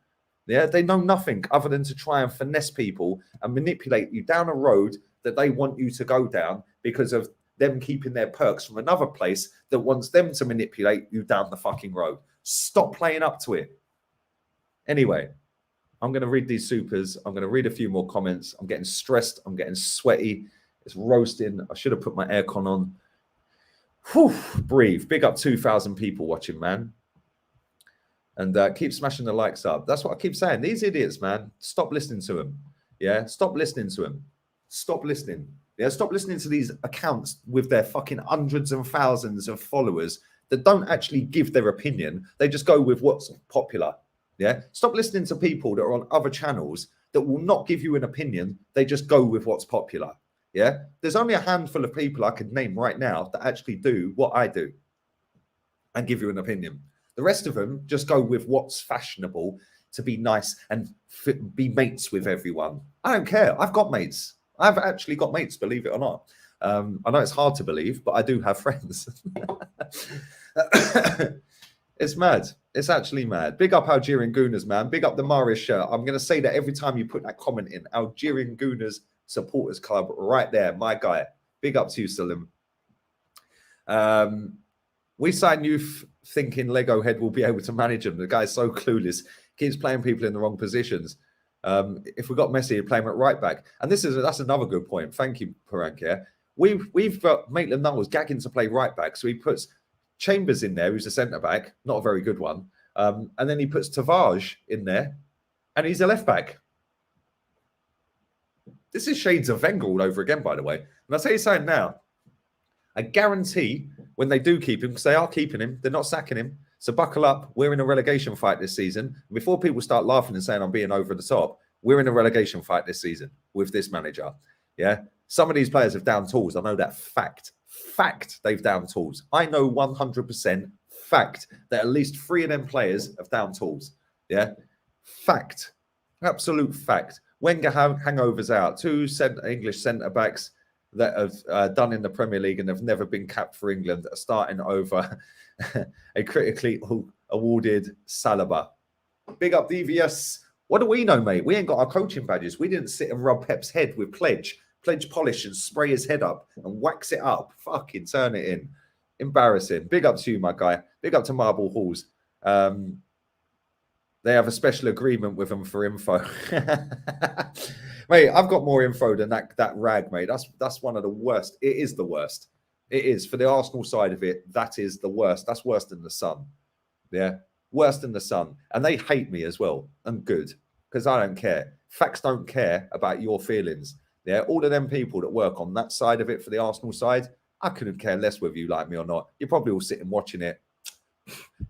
Yeah, they know nothing other than to try and finesse people and manipulate you down a road that they want you to go down because of them keeping their perks from another place that wants them to manipulate you down the fucking road. Stop playing up to it. Anyway, I'm going to read these supers. I'm going to read a few more comments. I'm getting stressed. I'm getting sweaty. It's roasting. I should have put my aircon on. Whew, breathe. Big up 2,000 people watching, man. And keep smashing the likes up. That's what I keep saying. These idiots, man, stop listening to them. Yeah, stop listening to them. Stop listening. Yeah, stop listening to these accounts with their fucking hundreds and thousands of followers that don't actually give their opinion. They just go with what's popular. Yeah, stop listening to people that are on other channels that will not give you an opinion. They just go with what's popular. Yeah, there's only a handful of people I could name right now that actually do what I do and give you an opinion. The rest of them just go with what's fashionable to be nice and be mates with everyone. I don't care. I've got mates. I've actually got mates, believe it or not. I know it's hard to believe, but I do have friends. It's mad. It's actually mad. Big up Algerian Gooners, man. Big up the Maris shirt. I'm going to say that every time you put that comment in. Algerian Gooners Supporters Club right there. My guy. Big up to you, Salim. We sign youth thinking Lego Head will be able to manage him. The guy's so clueless. Keeps playing people in the wrong positions. If we got Messi, he'd play him at right back. And that's another good point. Thank you, Parank. Yeah, we've got Maitland-Niles gagging to play right back, so he puts Chambers in there, who's a centre back, not a very good one, and then he puts Tavares in there, and he's a left back. This is shades of Wenger all over again, by the way. And I'll tell you something now. I guarantee when they do keep him, because they are keeping him, they're not sacking him. So buckle up. We're in a relegation fight this season. Before people start laughing and saying I'm being over the top, we're in a relegation fight this season with this manager. Yeah. Some of these players have down tools. I know that fact. Fact, they've down tools. I know 100% fact that at least 3 of them players have down tools. Yeah. Fact. Absolute fact. Wenger hangovers out. 2 English centre backs that have done in the Premier League and have never been capped for England are starting over a critically awarded Saliba. Big up DVS. What do we know, mate? We ain't got our coaching badges. We didn't sit and rub Pep's head with pledge polish and spray his head up and wax it up. Fucking turn it in. Embarrassing. Big up to you, my guy. Big up to Marble Halls. They have a special agreement with them for info. Mate, I've got more info than that rag, mate. That's one of the worst. It is the worst. It is. For the Arsenal side of it, that is the worst. That's worse than the Sun. Yeah? Worse than the Sun. And they hate me as well. And good. Because I don't care. Facts don't care about your feelings. Yeah? All of them people that work on that side of it for the Arsenal side, I couldn't care less whether you like me or not. You're probably all sitting watching it.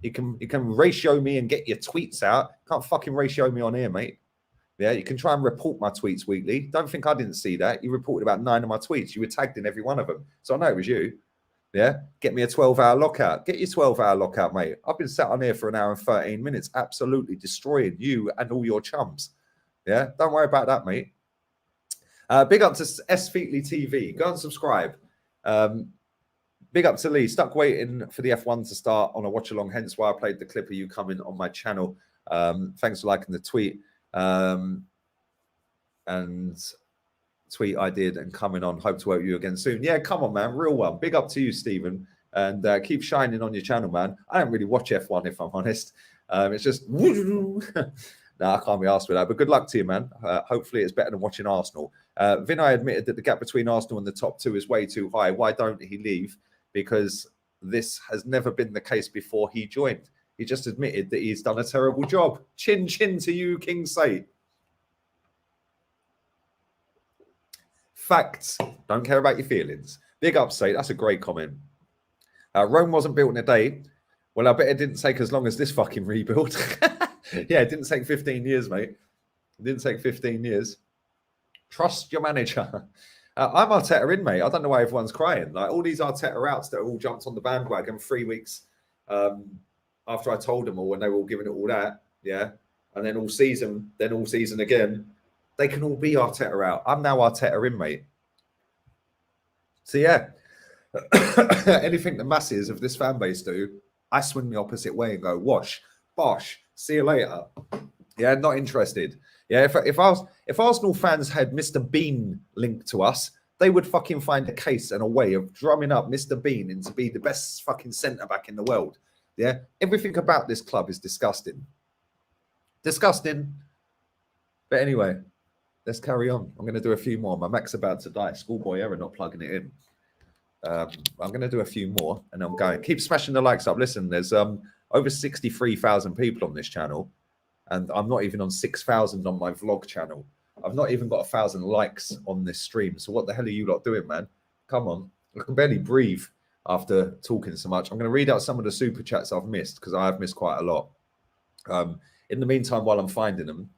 You can ratio me and get your tweets out. Can't fucking ratio me on here, mate. Yeah, you can try and report my tweets weekly. Don't think I didn't see that. You reported about 9 of my tweets. You were tagged in every one of them. So I know it was you. Yeah, get me a 12-hour lockout. Get your 12-hour lockout, mate. I've been sat on here for 1 hour and 13 minutes, absolutely destroying you and all your chums. Yeah, don't worry about that, mate. Big up to S Feetly TV. Go and subscribe. Big up to Lee. Stuck waiting for the F1 to start on a watch along. Hence why I played the clip of you coming on my channel. Thanks for liking the tweet. And tweet I did and coming on. Hope to work with you again soon. Yeah, come on, man. Real one. Big up to you, Stephen. And keep shining on your channel, man. I don't really watch F1 if I'm honest. It's just no, I can't be asked with that. But good luck to you, man. Hopefully it's better than watching Arsenal. Vinai admitted that the gap between Arsenal and the top two is way too high. Why don't he leave? Because this has never been the case before he joined. He just admitted that he's done a terrible job. Chin chin to you, King Say. Facts. Don't care about your feelings. Big up, Say. That's a great comment. Rome wasn't built in a day. Well, I bet it didn't take as long as this fucking rebuild. Yeah, it didn't take 15 years, mate. It didn't take 15 years. Trust your manager. I'm Arteta in, mate. I don't know why everyone's crying. Like all these Arteta outs that all jumped on the bandwagon 3 weeks after I told them all when they were all giving it all that, yeah. And then all season again. They can all be Arteta out. I'm now Arteta in, mate. So yeah, anything the masses of this fan base do, I swing the opposite way and go, wash, bosh, see you later. Yeah, not interested. Yeah, if Arsenal fans had Mr. Bean linked to us, they would fucking find a case and a way of drumming up Mr. Bean into be the best fucking centre-back in the world. Yeah, everything about this club is disgusting. Disgusting. But anyway, let's carry on. I'm going to do a few more. My Mac's about to die. Schoolboy error, not plugging it in. I'm going to do a few more and I'm going. Keep smashing the likes up. Listen, there's over 63,000 people on this channel. And I'm not even on 6,000 on my vlog channel. I've not even got 1,000 likes on this stream. So what the hell are you lot doing, man? Come on. I can barely breathe after talking so much. I'm going to read out some of the super chats I've missed because I have missed quite a lot. In the meantime, while I'm finding them,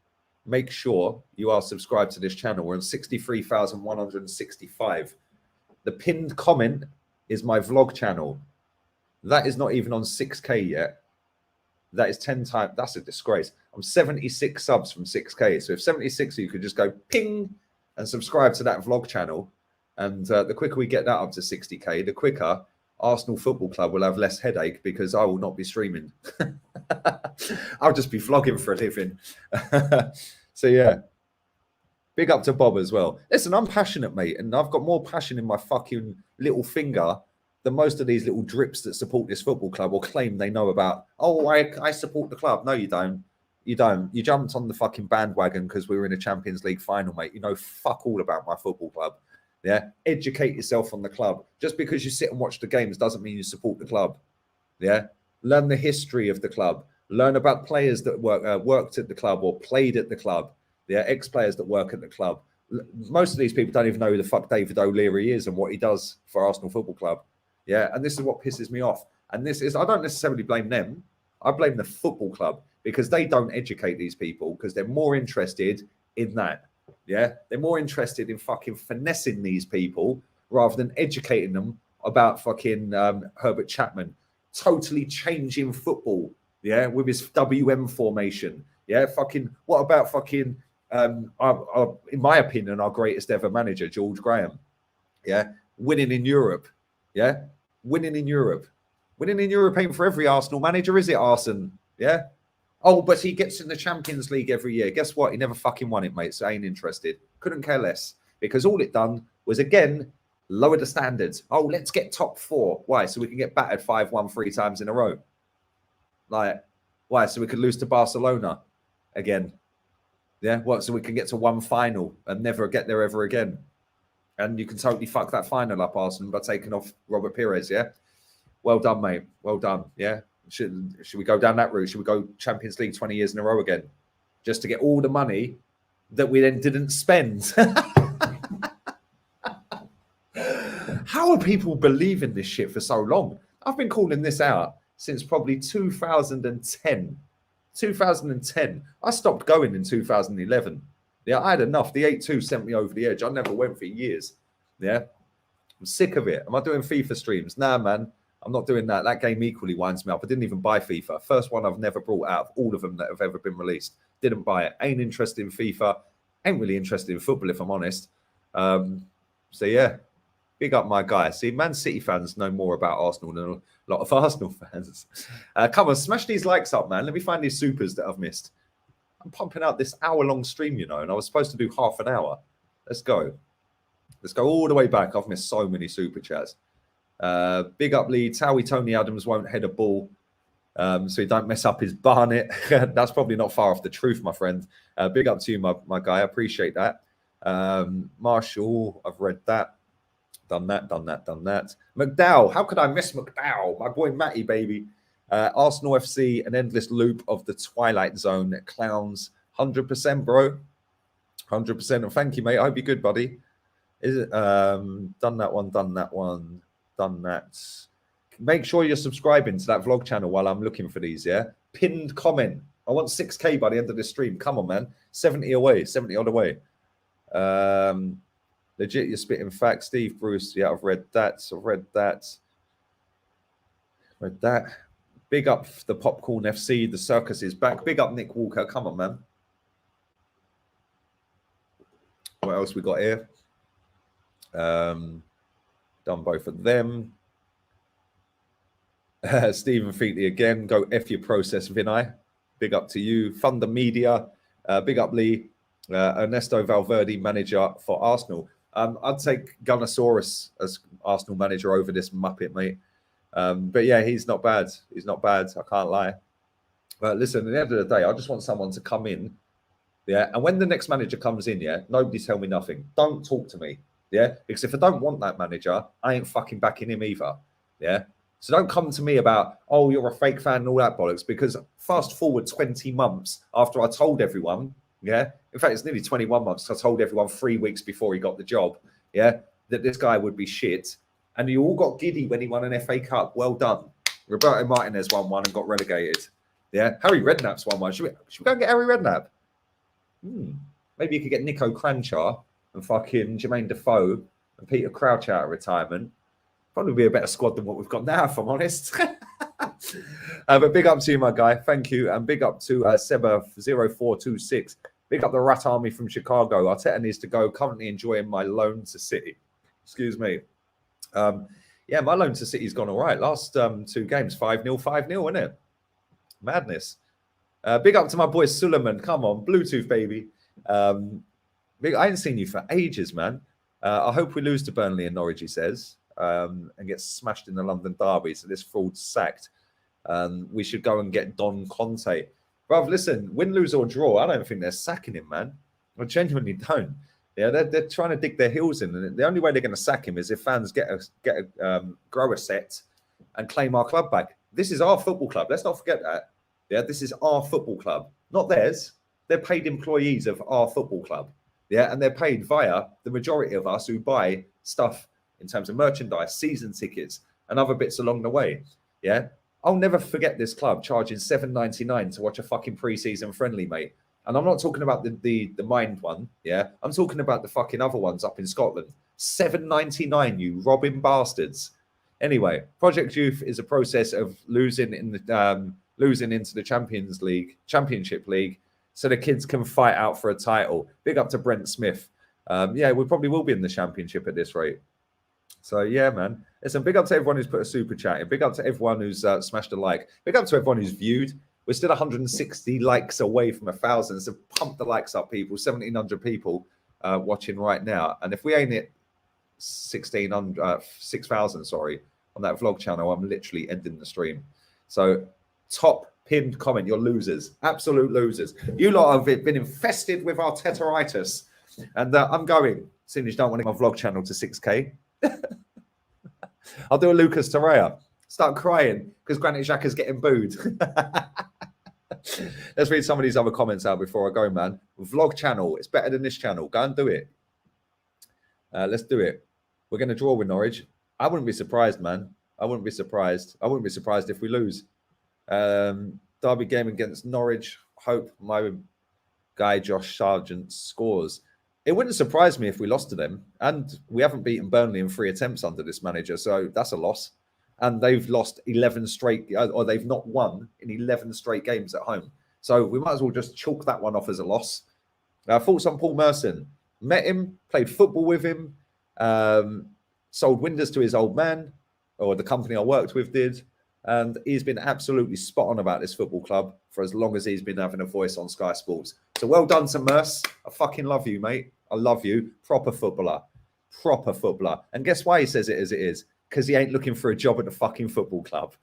make sure you are subscribed to this channel. We're on 63,165. The pinned comment is my vlog channel. That is not even on 6K yet. That is 10 times. That's a disgrace. I'm 76 subs from 6K. So if 76 of you could just go ping and subscribe to that vlog channel. And the quicker we get that up to 60K, the quicker Arsenal Football Club will have less headache because I will not be streaming. I'll just be vlogging for a living. So yeah, big up to Bob as well. Listen, I'm passionate, mate. And I've got more passion in my fucking little finger than most of these little drips that support this football club or claim they know about. Oh, I support the club. No, you don't. You don't. You jumped on the fucking bandwagon because we were in a Champions League final, mate. You know fuck all about my football club. Yeah, educate yourself on the club. Just because you sit and watch the games doesn't mean you support the club. Yeah, learn the history of the club. Learn about players that worked at the club or played at the club. Yeah, ex-players that work at the club. Most of these people don't even know who the fuck David O'Leary is and what he does for Arsenal Football Club. Yeah, and this is what pisses me off. And this is, I don't necessarily blame them. I blame the football club because they don't educate these people because they're more interested in that. Yeah, they're more interested in fucking finessing these people rather than educating them about fucking Herbert Chapman totally changing football. Yeah, with his WM formation. Yeah, fucking, what about fucking, in my opinion, our greatest ever manager, George Graham? Yeah, winning in Europe. Yeah, winning in Europe. Winning in Europe ain't for every Arsenal manager, is it, Arsene? Yeah. Oh, but he gets in the Champions League every year. Guess what? He never fucking won it, mate. So I ain't interested. Couldn't care less. Because all it done was, again, lower the standards. Oh, let's get top four. Why? So we can get battered 5-1 3 times in a row. Like, why? So we could lose to Barcelona again. Yeah. What? So we can get to one final and never get there ever again. And you can totally fuck that final up, Arsenal, by taking off Robert Pires, yeah? Well done, mate. Well done, yeah? Should we go down that route? Should we go Champions League 20 years in a row again? Just to get all the money that we then didn't spend. How are people believing this shit for so long? I've been calling this out since probably 2010. 2010. I stopped going in 2011. Yeah, I had enough. The 8-2 sent me over the edge. I never went for years. Yeah, I'm sick of it. Am I doing FIFA streams? Nah, man, I'm not doing that. That game equally winds me up. I didn't even buy FIFA. First one I've never brought out of all of them that have ever been released. Didn't buy it. Ain't interested in FIFA. Ain't really interested in football, if I'm honest. So yeah, big up my guy. See, Man City fans know more about Arsenal than a lot of Arsenal fans. Come on, smash these likes up, man. Let me find these supers that I've missed. I'm pumping out this hour-long stream, you know, and I was supposed to do half an hour. Let's go. Let's go all the way back. I've missed so many super chats. Big up Lee. Towie Tony Adams won't head a ball, so he don't mess up his Barnet. That's probably not far off the truth, my friend. Big up to you, my guy. I appreciate that. Marshall, I've read that. Done that. McDowell, how could I miss McDowell? My boy Matty, baby. Arsenal FC, an endless loop of the Twilight Zone. Clowns, 100%, bro. 100%. And thank you, mate. I hope you're good, buddy. Is it done that one, done that. Make sure you're subscribing to that vlog channel while I'm looking for these, yeah? Pinned comment. I want 6K by the end of this stream. Come on, man. 70 odd away. Legit, you're spitting facts. Steve Bruce, yeah, I've read that. Read that. Big up the Popcorn FC. The circus is back. Big up Nick Walker. Come on, man. What else we got here? Done both of them. Stephen Featley again. Go F your process, Vinai. Big up to you. Thunder Media. Big up Lee. Ernesto Valverde, manager for Arsenal. I'd take Gunnosaurus as Arsenal manager over this Muppet, mate. But yeah, he's not bad. I can't lie. But listen, at the end of the day, I just want someone to come in. Yeah. And when the next manager comes in, yeah, nobody tell me nothing. Don't talk to me. Yeah. Because if I don't want that manager, I ain't fucking backing him either. Yeah. So don't come to me about, oh, you're a fake fan and all that bollocks, because fast forward 20 months after I told everyone, yeah, in fact, it's nearly 21 months. I told everyone 3 weeks before he got the job, yeah, that this guy would be shit. And you all got giddy when he won an FA Cup. Well done. Roberto Martinez won one and got relegated. Yeah, Harry Redknapp's won one. Should we go and get Harry Redknapp? Maybe you could get Nico Cranchar and fucking Jermaine Defoe and Peter Crouch out of retirement. Probably be a better squad than what we've got now, if I'm honest. But big up to you, my guy. Thank you. And big up to Seba0426. Big up the Rat Army from Chicago. Arteta needs to go. Currently enjoying my loan to City. Excuse me. Yeah, my loan to City's gone all right. Last 2 games, 5-0, 5-0, isn't it? Madness. Big up to my boy Suleiman. Come on, Bluetooth, baby. I ain't seen you for ages, man. I hope we lose to Burnley and Norwich, he says. And get smashed in the London derby, so this fraud's sacked. We should go and get Don Conte. Bruv, listen, win, lose or draw, I don't think they're sacking him, man. I genuinely don't. Yeah, they're trying to dig their heels in, and the only way they're going to sack him is if fans grow a set and claim our club back. This is our football club. Let's not forget that. Yeah, this is our football club, not theirs. They're paid employees of our football club. Yeah, and they're paid via the majority of us who buy stuff in terms of merchandise, season tickets, and other bits along the way. Yeah, I'll never forget this club charging $7.99 to watch a fucking pre-season friendly, mate. And I'm not talking about the Mind one. Yeah, I'm talking about the fucking other ones up in Scotland. $7.99, you robbing bastards. Anyway, Project Youth is a process of losing into the Championship League, so the kids can fight out for a title. Big up to Brent Smith. Yeah, we probably will be in the Championship at this rate. So, yeah, man. Listen, big up to everyone who's put a super chat in. Big up to everyone who's smashed a like. Big up to everyone who's viewed. We're still 160 likes away from 1,000. So pump the likes up, people. 1,700 people watching right now. And if we ain't at 6,000, on that vlog channel, I'm literally ending the stream. So top pinned comment, you're losers. Absolute losers. You lot have been infested with Artetaitis. And I'm going, seeing as you don't want my vlog channel to 6K. I'll do a Lucas Torreira. Start crying because Granit Xhaka's getting booed. Let's read some of these other comments out before I go, man. Vlog channel. It's better than this channel. Go and do it. Let's do it. We're going to draw with Norwich. I wouldn't be surprised, man. I wouldn't be surprised. I wouldn't be surprised if we lose. Derby game against Norwich. Hope my guy Josh Sargent scores. It wouldn't surprise me if we lost to them. And we haven't beaten Burnley in 3 attempts under this manager. So that's a loss. And they've lost 11 straight, or they've not won in 11 straight games at home. So we might as well just chalk that one off as a loss. Thoughts on Paul Merson? Met him, played football with him, sold windows to his old man, or the company I worked with did. And he's been absolutely spot on about this football club for as long as he's been having a voice on Sky Sports. So well done to Merce. I fucking love you, mate. I love you. Proper footballer. Proper footballer. And guess why he says it as it is? Because he ain't looking for a job at the fucking football club.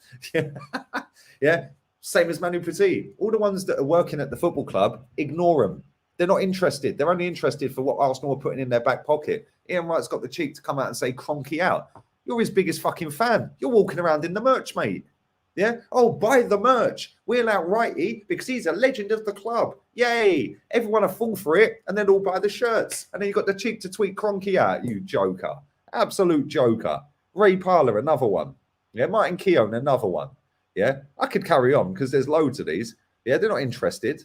Yeah. Same as Manu Petit. All the ones that are working at the football club, ignore them. They're not interested. They're only interested for what Arsenal are putting in their back pocket. Ian Wright's got the cheek to come out and say Kroenke out. You're his biggest fucking fan. You're walking around in the merch, mate. Yeah. Oh, buy the merch. We'll out Righty because he's a legend of the club. Yay. Everyone will fall for it and then all buy the shirts. And then you got the cheek to tweet Kroenke out, you joker. Absolute joker. Ray Parlour, another one. Yeah. Martin Keown, another one. Yeah. I could carry on because there's loads of these. Yeah. They're not interested.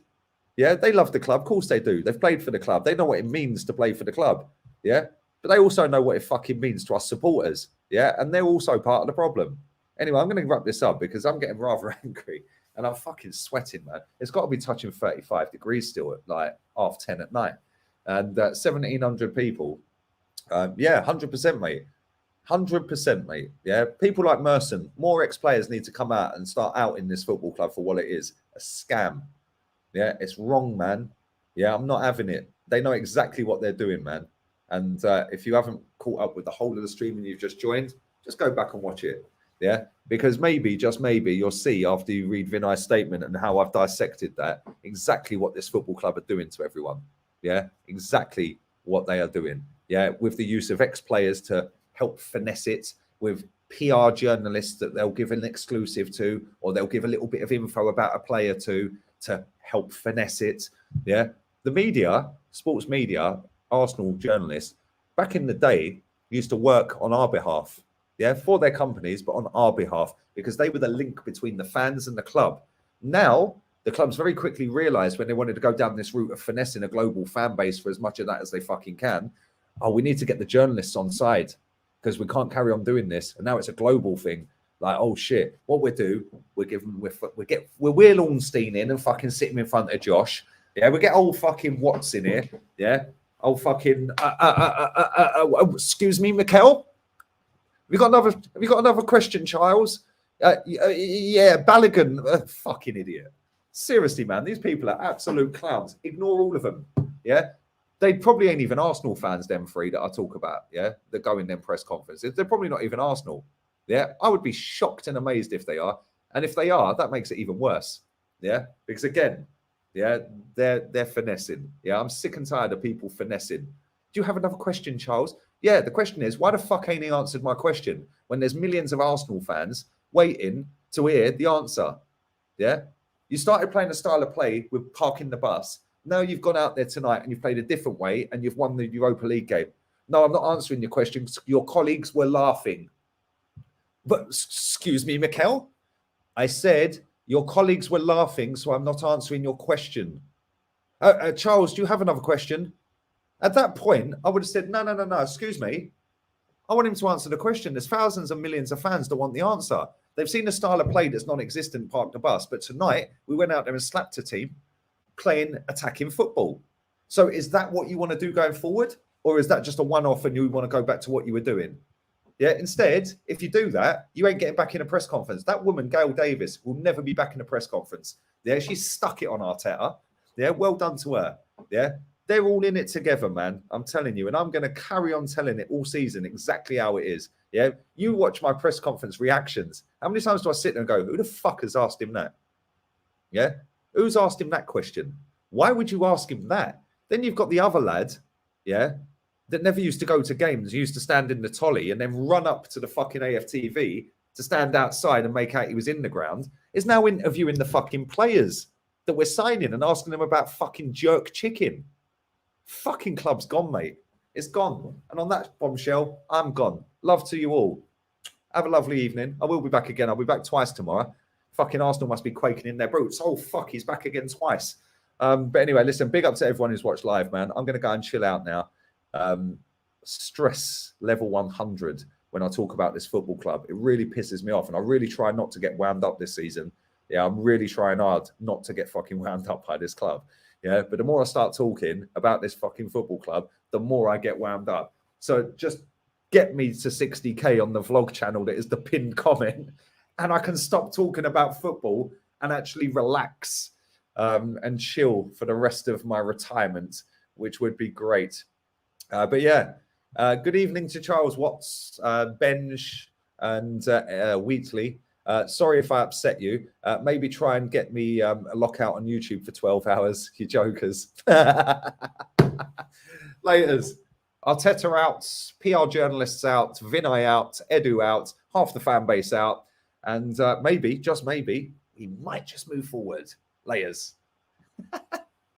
Yeah. They love the club. Of course they do. They've played for the club. They know what it means to play for the club. Yeah. But they also know what it fucking means to us supporters. Yeah. And they're also part of the problem. Anyway, I'm going to wrap this up because I'm getting rather angry and I'm fucking sweating, man. It's got to be touching 35 degrees still at like 10:30 at night. And 1,700 people. Yeah, 100%, mate. 100%, mate. Yeah, people like Merson, more ex-players need to come out and start out in this football club for what it is. A scam. Yeah, it's wrong, man. Yeah, I'm not having it. They know exactly what they're doing, man. And if you haven't caught up with the whole of the stream and you've just joined, just go back and watch it. Yeah, because maybe, just maybe, you'll see after you read Vinai's statement and how I've dissected that, exactly what this football club are doing to everyone. Yeah, exactly what they are doing. Yeah, with the use of ex-players to help finesse it, with PR journalists that they'll give an exclusive to, or they'll give a little bit of info about a player to help finesse it. Yeah, the media, sports media, Arsenal journalists, back in the day, used to work on our behalf. Yeah, for their companies, but on our behalf, because they were the link between the fans and the club. Now, the clubs very quickly realized when they wanted to go down this route of finessing a global fan base for as much of that as they fucking can, oh, we need to get the journalists on side because we can't carry on doing this. And now it's a global thing. Like, oh shit, what we do, we'll wheel Ornstein in and fucking sit him in front of Josh. Yeah, we get old fucking Watts in here. Yeah, old fucking excuse me, Mikel. Have you got another question, Charles? Yeah, Balogun, fucking idiot. Seriously, man, these people are absolute clowns. Ignore all of them. Yeah, they probably ain't even Arsenal fans. Them three that I talk about. Yeah, that go in them press conferences. They're probably not even Arsenal. Yeah, I would be shocked and amazed if they are. And if they are, that makes it even worse. Yeah, because again, yeah, they're finessing. Yeah, I'm sick and tired of people finessing. Do you have another question, Charles? Yeah, the question is, why the fuck ain't he answered my question when there's millions of Arsenal fans waiting to hear the answer? Yeah? You started playing a style of play with parking the bus. Now you've gone out there tonight and you've played a different way and you've won the Europa League game. No, I'm not answering your question. Your colleagues were laughing. But, excuse me, Mikel? I said your colleagues were laughing, so I'm not answering your question. Charles, do you have another question? At that point, I would have said, no, excuse me. I want him to answer the question. There's thousands and millions of fans that want the answer. They've seen a style of play that's non-existent, park the bus. But tonight, we went out there and slapped a team playing attacking football. So is that what you want to do going forward? Or is that just a one-off and you want to go back to what you were doing? Yeah, instead, if you do that, you ain't getting back in a press conference. That woman, Gail Davis, will never be back in a press conference. Yeah, she stuck it on Arteta. Yeah, well done to her. Yeah. They're all in it together, man. I'm telling you. And I'm going to carry on telling it all season exactly how it is. Yeah. You watch my press conference reactions. How many times do I sit there and go, who the fuck has asked him that? Yeah. Who's asked him that question? Why would you ask him that? Then you've got the other lad, yeah, that never used to go to games, used to stand in the tolly and then run up to the fucking AFTV to stand outside and make out he was in the ground, is now interviewing the fucking players that we're signing and asking them about fucking jerk chicken. Fucking club's gone, mate. It's gone. And on that bombshell, I'm gone. Love to you all. Have a lovely evening. I will be back again. I'll be back twice tomorrow. Fucking Arsenal must be quaking in their boots. Oh, fuck, he's back again twice. But anyway, listen, big up to everyone who's watched live, man. I'm going to go and chill out now. Stress level 100 when I talk about this football club. It really pisses me off. And I really try not to get wound up this season. Yeah, I'm really trying hard not to get fucking wound up by this club. Yeah, but the more I start talking about this fucking football club, the more I get wound up. So just get me to 60K on the vlog channel that is the pinned comment, and I can stop talking about football and actually relax and chill for the rest of my retirement, which would be great. But yeah, good evening to Charles Watts, Benj, and Wheatley. Sorry if I upset you. Maybe try and get me a lockout on YouTube for 12 hours, you jokers. Laters. Arteta out, PR journalists out, Vinai out, Edu out, half the fan base out. And maybe, just maybe, he might just move forward. Layers.